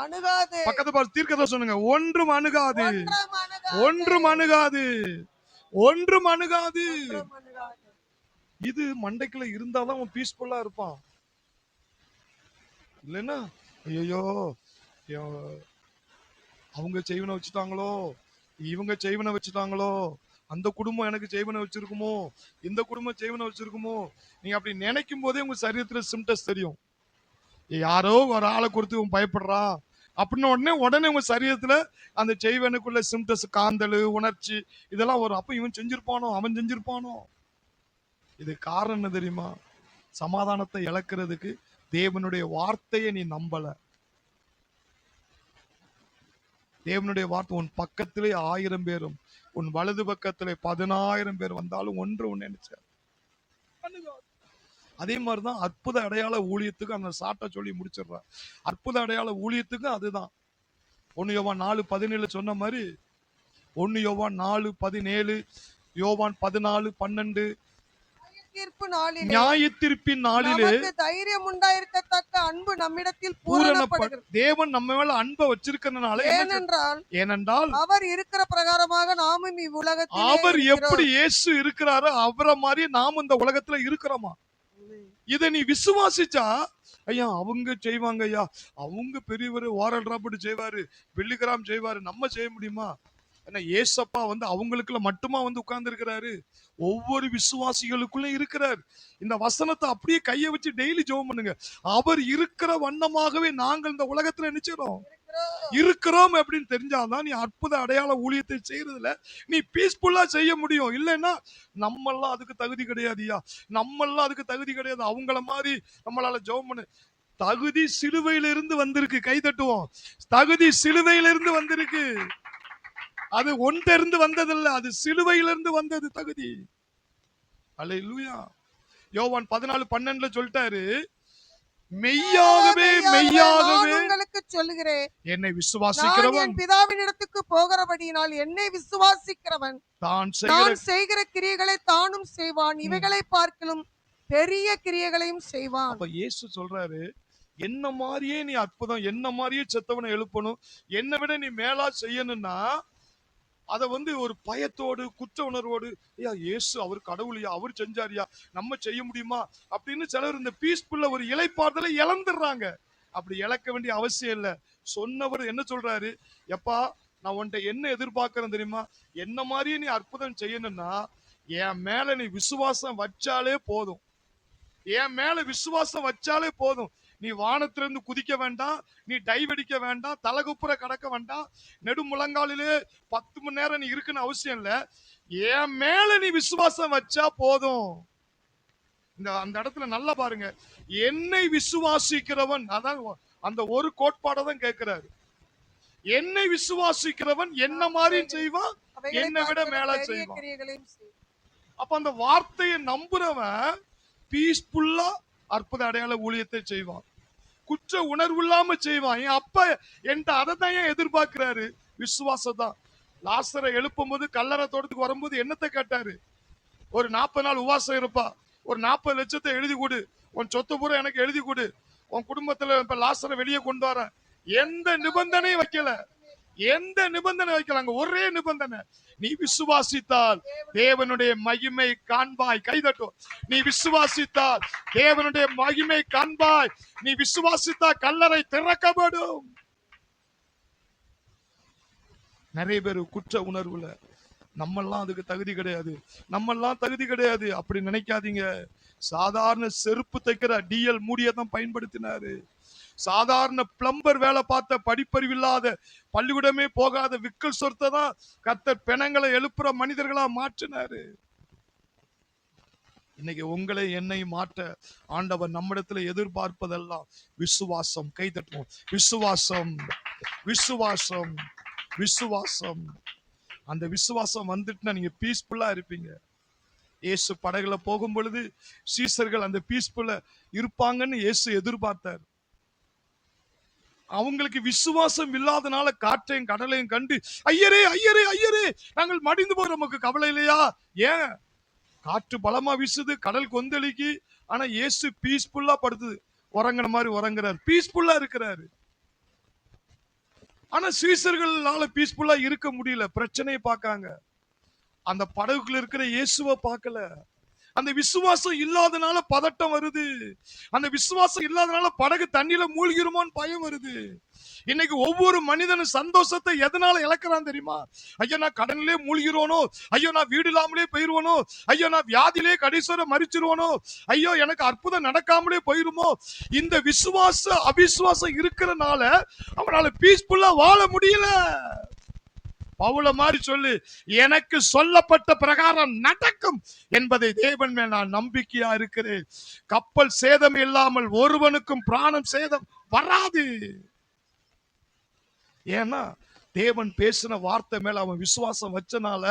அணுகாது. பக்கத்து பாரு, தீர்க்கதரிசனம் சொல்லுங்க, ஒன்றும் அணுகாது. ஒன்றும் அணுகாது. ஒன்றும் அணுகாது. இது மண்டைக்குள்ள இருந்தாதான் அவன் பீஸ்ஃபுல்லா இருப்பான். இல்லைன்னா ஐயோ அவங்க செய்வனை வச்சுட்டாங்களோ, இவங்க செய்வனை வச்சுட்டாங்களோ, அந்த குடும்பம் எனக்கு செய்வனை வச்சிருக்குமோ, இந்த குடும்பம் செய்வனை வச்சிருக்குமோ, நீங்க அப்படி நினைக்கும் போதே உங்க சரீரத்துல சிம்டம்ஸ் தெரியும். யாரோ ஒரு ஆளை குறித்து இவன் பயப்படுறா அப்படின்னு உடனே உங்க சரீரத்துல அந்த செய்வனுக்குள்ள சிம்டம்ஸ், காந்தல், உணர்ச்சி இதெல்லாம் வரும். அப்ப இவன் செஞ்சிருப்பானோ, அவன் செஞ்சிருப்பானோ. இது காரணம் என்ன தெரியுமா? சமாதானத்தை இழக்கிறதுக்கு தேவனுடைய வார்த்தையை நீ நம்பல. தேவனுடைய வார்த்தை, உன் பக்கத்திலே 1000 பேரும் உன் வலது பக்கத்திலே 10,000 பேர் வந்தாலும் ஒன்று உன்னை நினைச்சார். அதே மாதிரிதான் அற்புத அடையாள ஊழியத்துக்கு அந்த சாட்டை சொல்லி முடிச்சிடுறார். அற்புத அடையாள ஊழியத்துக்கு அதுதான் 1 யோவான் 4:17 சொன்ன மாதிரி 1 யோவான் 4:17, யோவான் 14:12 நியாயத்தீர்ப்பின் நாளிலே தைரியம் உண்டாயிருக்கத்தக்க அன்பு நம்மிடத்தில் பூரணப்படுகிறது. தேவன் நம்ம மேல அன்பை வச்சிருக்கிறதுனால, ஏனென்றால் அவர் இருக்கிற பிரகாரமாக நாமும் இவ்வுலகத்தில், அவர் எப்படி இயேசு இருக்கிறாரோ அவரை மாதிரி நாம இந்த உலகத்துல இருக்கிறோமா. இதை நீ விசுவாசிச்சா, ஐயா அவங்க செய்வாங்க, ஐயா அவங்க பெரியவர் வாரல் ராபர்ட் செய்வாரு, வெள்ளிகிராம் செய்வாரு, நம்ம செய்ய முடியுமா? ஏன்னா ஏசப்பா அவங்களுக்குள்ள மட்டுமா உட்கார்ந்து இருக்கிறாரு, ஒவ்வொரு விசுவாசிகளுக்குள்ள இருக்கிறார். இந்த வசனத்தை அப்படியே கையை வச்சு டெய்லி ஜெபம் பண்ணுங்க. அவர் இருக்கிற வண்ணமாகவே நாங்கள் இந்த உலகத்துல நினைச்சிரோம் இருக்கிறோம் அப்படின்னு தெரிஞ்சாதான் நீ அற்புத அடையாள ஊழியத்தை செய்யறதுல நீ பீஸ்ஃபுல்லா செய்ய முடியும். இல்லைன்னா நம்மெல்லாம் அதுக்கு தகுதி கிடையாதுயா, நம்மெல்லாம் அதுக்கு தகுதி கிடையாது, அவங்கள மாதிரி நம்மளால ஜெபம் பண்ணு. தகுதி சிலுவையிலிருந்து வந்திருக்கு. கை தட்டுவோம். தகுதி சிலுவையிலிருந்து வந்திருக்கு. அது ஒன்றிருந்து வந்ததில்லை, அது சிலுவையிலிருந்து வந்தது தகுதி. அல்லேலூயா. யோவான் 14:12 சொல்லிட்டாரு, மெய்யாகவே மெய்யாகவே உங்களுக்கு சொல்லுகிறேன், என்னை விசுவாசிக்கிறவன் என் பிதாவின் இடத்துக்கு போகிறபடியினால் என்னை விசுவாசிக்கிறவன் தான் செய்கிற கிரியைகளை தானும் செய்வான், இவைகளை பார்க்கிலும் பெரிய கிரியைகளையும் செய்வான். அப்ப இயேசு சொல்றாரு, என்ன மாதிரியே நீ அற்புதம், என்ன மாதிரியே செத்தவனை எழுப்பணும், என்னை விட நீ மேலா செய்யணும்னா அதை ஒரு பயத்தோடு குற்ற உணர்வோடு, ஐயா இயேசு அவர் கடவுளையா, அவர் செஞ்சாரியா, நம்ம செய்ய முடியுமா அப்படின்னு சிலர் இந்த பீஸ்ஃபுல்ல ஒரு இளைப்பாறுதலை இழந்துடுறாங்க. அப்படி இழக்க வேண்டிய அவசியம் இல்லை. சொன்னவர் என்ன சொல்றாரு, எப்பா நான் உன்ட்ட என்ன எதிர்பார்க்கிறேன் தெரியுமா, என்ன மாதிரியே நீ அற்புதம் செய்யணும்னா என் மேல நீ விசுவாசம் வச்சாலே போதும். என் மேல விசுவாசம் வச்சாலே போதும். நீ வானத்திலிருந்து குதிக்க வேண்டாம், நீ டைவடிக்க வேண்டாம், தலகுப்புற கடக்க வேண்டாம், நெடுமுழங்காலிலே 10 மணி நேரம் நீ இருக்குன்னு அவசியம் இல்ல. என் மேல நீ விசுவாசம் வச்சா போதும். அந்த இடத்துல நல்லா பாருங்க, என்னை விசுவாசிக்கிறவன், அதான் அந்த ஒரு கோட்பாடை தான் கேட்கிறாரு. என்னை விசுவாசிக்கிறவன் என்ன மாதிரி செய்வான், என்னை விட மேல செய்வான். அப்ப அந்த வார்த்தையை நம்புறவன் பீஸ்ஃபுல்லா அற்புத அடையாள ஊழியத்தை செய்வான். குற்ற உணர்வு இல்லாம செய்வான். என் அப்பா என்கிட்ட அதை தான் ஏன் எதிர்பார்க்கிறாரு? விசுவாசம் தான். லாசரை எழுப்பும் போது கல்லறை தோட்டத்துக்கு வரும்போது என்னத்தை கேட்டாரு? ஒரு 40 நாள் உபவாசம் இருப்பா, ஒரு 40 லட்சத்தை எழுதி கொடு, உன் சொத்து பூரா எனக்கு எழுதி கொடு, உன் குடும்பத்துல இப்ப லாசரை வெளியே கொண்டு வர. எந்த நிபந்தனையும் வைக்கல, எந்த நிபந்தனை வைக்கலாங்க. ஒரே நிபந்தனை, நீ விசுவாசித்தால் தேவனுடைய மகிமை காண்பாய். கைதட்டும். நீ விசுவாசித்தால் தேவனுடைய மகிமை காண்பாய். நீ விசுவாசித்தால் கல்லறை திறக்கப்படும். நிறைய பேர் குற்ற உணர்வுல நம்மெல்லாம் அதுக்கு தகுதி கிடையாது, நம்மெல்லாம் தகுதி கிடையாது அப்படி நினைக்காதீங்க. சாதாரண செருப்பு தைக்கிற டிஎல் மூடியை தான் பயன்படுத்தினாரு. சாதாரண பிளம்பர் வேலை பார்த்த படிப்பறிவில்லாத பள்ளிக்கூடமே போகாத விக்கல் சொத்தை தான் கர்த்தர் பிணங்களை எழுப்புற மனிதர்களா மாற்றினாரு. இன்னைக்கு உங்களை என்னை மாற்ற ஆண்டவர் நம்மிடத்துல எதிர்பார்ப்பதெல்லாம் விசுவாசம். கை தட்டுவோம். விசுவாசம், விசுவாசம், விசுவாசம். அந்த விசுவாசம் வந்துட்டுனா நீங்க பீஸ்ஃபுல்லா இருப்பீங்க. இயேசு படகுல போகும் பொழுது சீசர்கள் அந்த பீஸ்ஃபுல்லா இருப்பாங்கன்னு இயேசு எதிர்பார்த்தார். அவங்களுக்கு விசுவாசம் இல்லாதனால காற்றையும் கடலையும் கண்டு ஐயரே ஐயரே ஐயரே நாங்கள் மடிந்து போய் நமக்கு கவலை இல்லையா? ஏன்? காற்று பலமா வீசுது, கடல் கொந்தளிக்கு, ஆனா இயேசு பீஸ்ஃபுல்லா படுத்துது, உறங்குற மாதிரி உறங்குறாரு, பீஸ்ஃபுல்லா இருக்கிறாரு. ஆனா சீசர்களால பீஸ்ஃபுல்லா இருக்க முடியல, பிரச்சனையை பார்க்காங்க. அந்த படகுக்குள்ள இருக்கிற இயேசுவை பார்க்கல. அந்த விசுவாசம் இல்லாதனால பதட்டம் வருது. அந்த விசுவாசம் இல்லாதனால படகு தண்ணியில மூழ்கிருமோன்னு பயம் வருது. இன்னைக்கு ஒவ்வொரு மனிதனும் சந்தோஷத்தை எதனால இழக்கிறான் தெரியுமா? ஐயோ நான் கடனிலே மூழ்கிறோனோ, ஐயோ நான் வீடு இல்லாமலே போயிருவனோ, ஐயோ நான் வியாதியிலே கடைசிவரை மரிச்சிருவனோ, ஐயோ எனக்கு அற்புதம் நடக்காமலே போயிருமோ. இந்த விசுவாச அவிசுவாசம் இருக்கிறனால அவனால பீஸ்ஃபுல்லா வாழ முடியல. பவுல மாதிரி சொல்லு, எனக்கு சொல்லப்பட்ட பிரகாரம் நடக்கும் என்பதை தேவன் மேல் நான் நம்பிக்கையா இருக்கிறேன். கப்பல் சேதம் இல்லாமல் ஒருவனுக்கும் பிராணம் சேதம் வராது. ஏன்னா தேவன் பேசின வார்த்தை மேல அவன் விசுவாசம் வச்சனால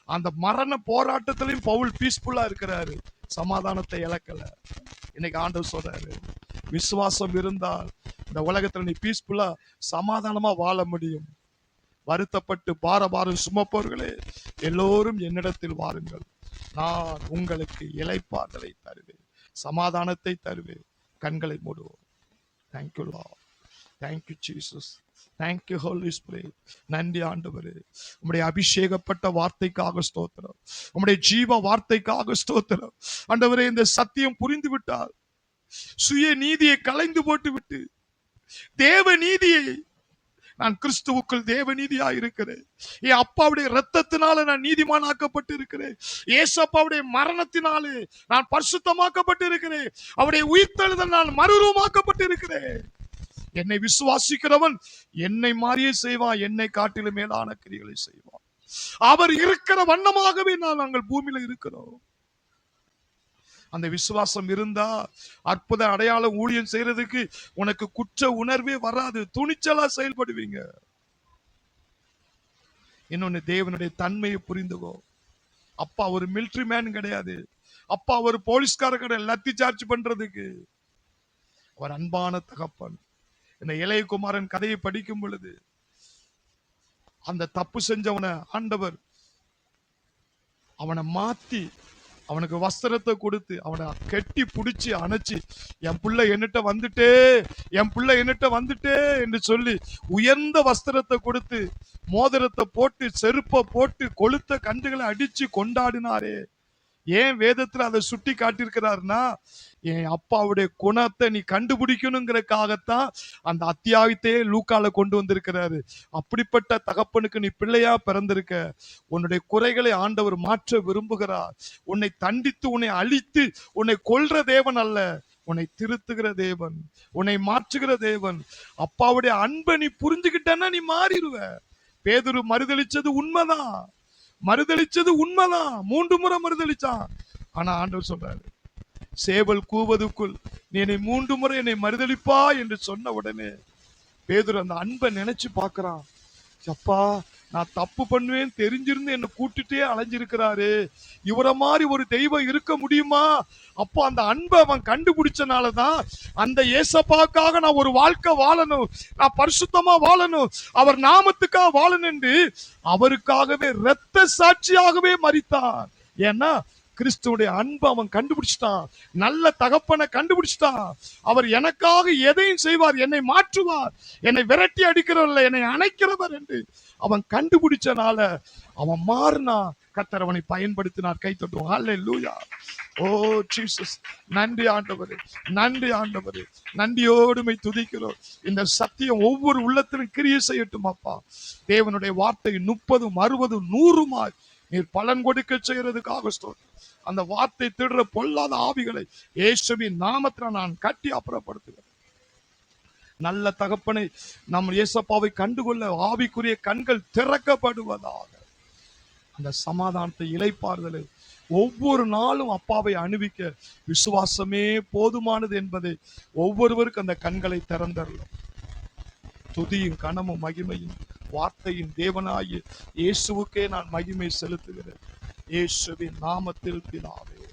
அந்த மரண போராட்டத்திலையும் பவுல் பீஸ்ஃபுல்லா இருக்கிறாரு, சமாதானத்தை இழக்கல. இன்னைக்கு ஆண்டவர் சொல்றாரு, விசுவாசம் இருந்தால் இந்த உலகத்துல நீ பீஸ்ஃபுல்லா சமாதானமா வாழ முடியும். வருத்தப்பட்டு பாரம் சுமப்பவர்களே எல்லோரும் என்னிடத்தில் வாருங்கள், நான் உங்களுக்கு இளைப்பாறுதலை தருவேன், சமாதானத்தை தருவேன். கண்களை மூடுவோம். Thank you Lord, thank you Jesus, thank you Holy Spirit. நன்றி ஆண்டவரே, உம்முடைய அபிஷேகப்பட்ட வார்த்தைக்காக ஸ்தோத்திரம், உம்முடைய ஜீவ வார்த்தைக்காக ஸ்தோத்திரம். ஆண்டவரே, இந்த சத்தியம் புரிந்து விட்டால் சுய நீதியை கலைந்து போட்டு விட்டு தேவ நீதியை, நான் கிறிஸ்துவுக்குள் தேவ நீதியா இருக்கிறேன், என் அப்பாவுடைய ரத்தத்தினால நான் நீதிமானாக்கப்பட்டு இருக்கிறேன், ஏசப்பாவுடைய மரணத்தினாலே நான் பரிசுத்தமாக்கப்பட்டு இருக்கிறேன், அவருடைய உயிர்த்தெழுதல் நான் மறுரூபமாக்கப்பட்டு இருக்கிறேன். என்னை விசுவாசிக்கிறவன் என்னை மாறியே செய்வான், என்னை காட்டிலும் மேலான கிரியைகளை செய்வான். அவர் இருக்கிற வண்ணமாகவே நாங்கள் பூமியில இருக்கிறோம். அந்த விசுவாசம் இருந்தா அற்புத அடையாள ஊழியம் செய்யறதுக்கு உனக்கு குற்ற உணர்வே வராது, துணிச்சலா செயல்படுவீங்க. இன்னொன்னு, தேவனுடைய தன்மையை புரிந்துகோ. அப்பா ஒரு மிலிட்டரி மேன் கிடையாது, அப்பா ஒரு போலீஸ்காரர் கிடையாது லத்தி சார்ஜ் பண்றதுக்கு. அவர் அன்பான தகப்பன். இந்த இளையகுமாரன் கதையை படிக்கும் பொழுது அந்த தப்பு செஞ்சவனை ஆண்டவர் அவனை மாத்தி அவனுக்கு வஸ்திரத்தை கொடுத்து அவனை கெட்டி பிடிச்சி அணைச்சி, என் பிள்ளை என்னட்ட வந்துட்டே, என் பிள்ளை என்னட்ட வந்துட்டே என்று சொல்லி உயர்ந்த வஸ்திரத்தை கொடுத்து மோதிரத்தை போட்டு செருப்பை போட்டு கொளுத்த கண்டுகளை அடிச்சு கொண்டாடினாரே. ஏன் வேதத்துல அதை சுட்டி காட்டியிருக்கிறாருன்னா, என் அப்பாவுடைய குணத்தை நீ கண்டுபிடிக்கணுங்கிறதுக்காகத்தான் அந்த அத்தியாயத்தையே லூக்கால கொண்டு வந்திருக்கிறாரு. அப்படிப்பட்ட தகப்பனுக்கு நீ பிள்ளையா பிறந்திருக்க. உன்னுடைய குறைகளை ஆண்டவர் மாற்ற விரும்புகிறார். உன்னை தண்டித்து உன்னை அழித்து உன்னை கொல்ற தேவன் அல்ல, உன்னை திருத்துகிற தேவன், உன்னை மாற்றுகிற தேவன். அப்பாவுடைய அன்பை நீ புரிஞ்சுக்கிட்டன்னா நீ மாறிடுவ. பேதுரு மறுதளிச்சது உண்மைதான், மறுதளிச்சது உண்மைதான், 3 முறை மறுதளிச்சான். ஆனா ஆண்டவர் சொல்றாரு, சேவல் கூவதுக்குள் நீ என்னை 3 முறை என்னை மறுதளிப்பா என்று சொன்ன உடனே பேதுரு அந்த அன்பை நினைச்சு பார்க்கிறான். அப்பா நான் தப்பு பண்ணுவேன் தெரிஞ்சிருந்து என்ன கூட்டிட்டே அலைஞ்சிருக்கிறாரு, இவரை மாதிரி ஒரு தெய்வம் இருக்க முடியுமா? அப்போ அந்த அன்பை அவன் கண்டுபிடிச்சனாலதான் அந்த ஏசப்பாக்காக நான் ஒரு வாழ்க்கை வாழணும், நான் பரிசுத்தமா வாழணும், அவர் நாமத்துக்காக வாழணும் என்று அவருக்காகவே இரத்த சாட்சியாகவே மரித்தான். ஏன்னா கிறிஸ்துவுடைய அன்பை அவன் கண்டுபிடிச்சிட்டான், நல்ல தகப்பனை கண்டுபிடிச்சிட்டான். அவர் எனக்காக எதையும் செய்வார், என்னை மாற்றுவார், என்னை விரட்டி அடிக்கிறவர், என்னை அணைக்கிறவர் என்று அவன் கண்டுபிடிச்சனால அவன் மாறினா. கர்த்தர் அவனை பயன்படுத்தினார். கை தட்டுவோம். ஹல்லேலூயா. ஓ ஜீசஸ், நன்றி ஆண்டவரே, நன்றி ஆண்டவரே, நன்றியோடுமை துதிக்கிறோம். இந்த சத்தியம் ஒவ்வொரு உள்ளத்திலும் கிரியை செய்யட்டும் அப்பா. தேவனுடைய வார்த்தை 30, 60, 100 நீர் பலன் கொடுக்க செய்யறதுக்காக ஸ்தோத்திரம். அந்த வார்த்தை திடுற பொல்லாத ஆவிகளை இயேசுவின் நாமத்தில் நான் கட்டி அப்புறப்படுத்துகிறேன். நல்ல தகப்பனை நம் இயேசப்பாவை கண்டுகொள்ள ஆவிக்குரிய கண்கள் திறக்கப்படுவதாக. அந்த சமாதானத்தை, இளைப்பாறுதலை ஒவ்வொரு நாளும் அப்பாவை அனுபவிக்க விசுவாசமே போதுமானது என்பதை ஒவ்வொருவருக்கும் அந்த கண்களை திறந்தரலாம். துதியும் கனமும் மகிமையும் வார்த்தையின் தேவனாகிய இயேசுவுக்கே நான் மகிமை செலுத்துகிறேன். இயேசுவின் நாமத்தில் பிதாவே.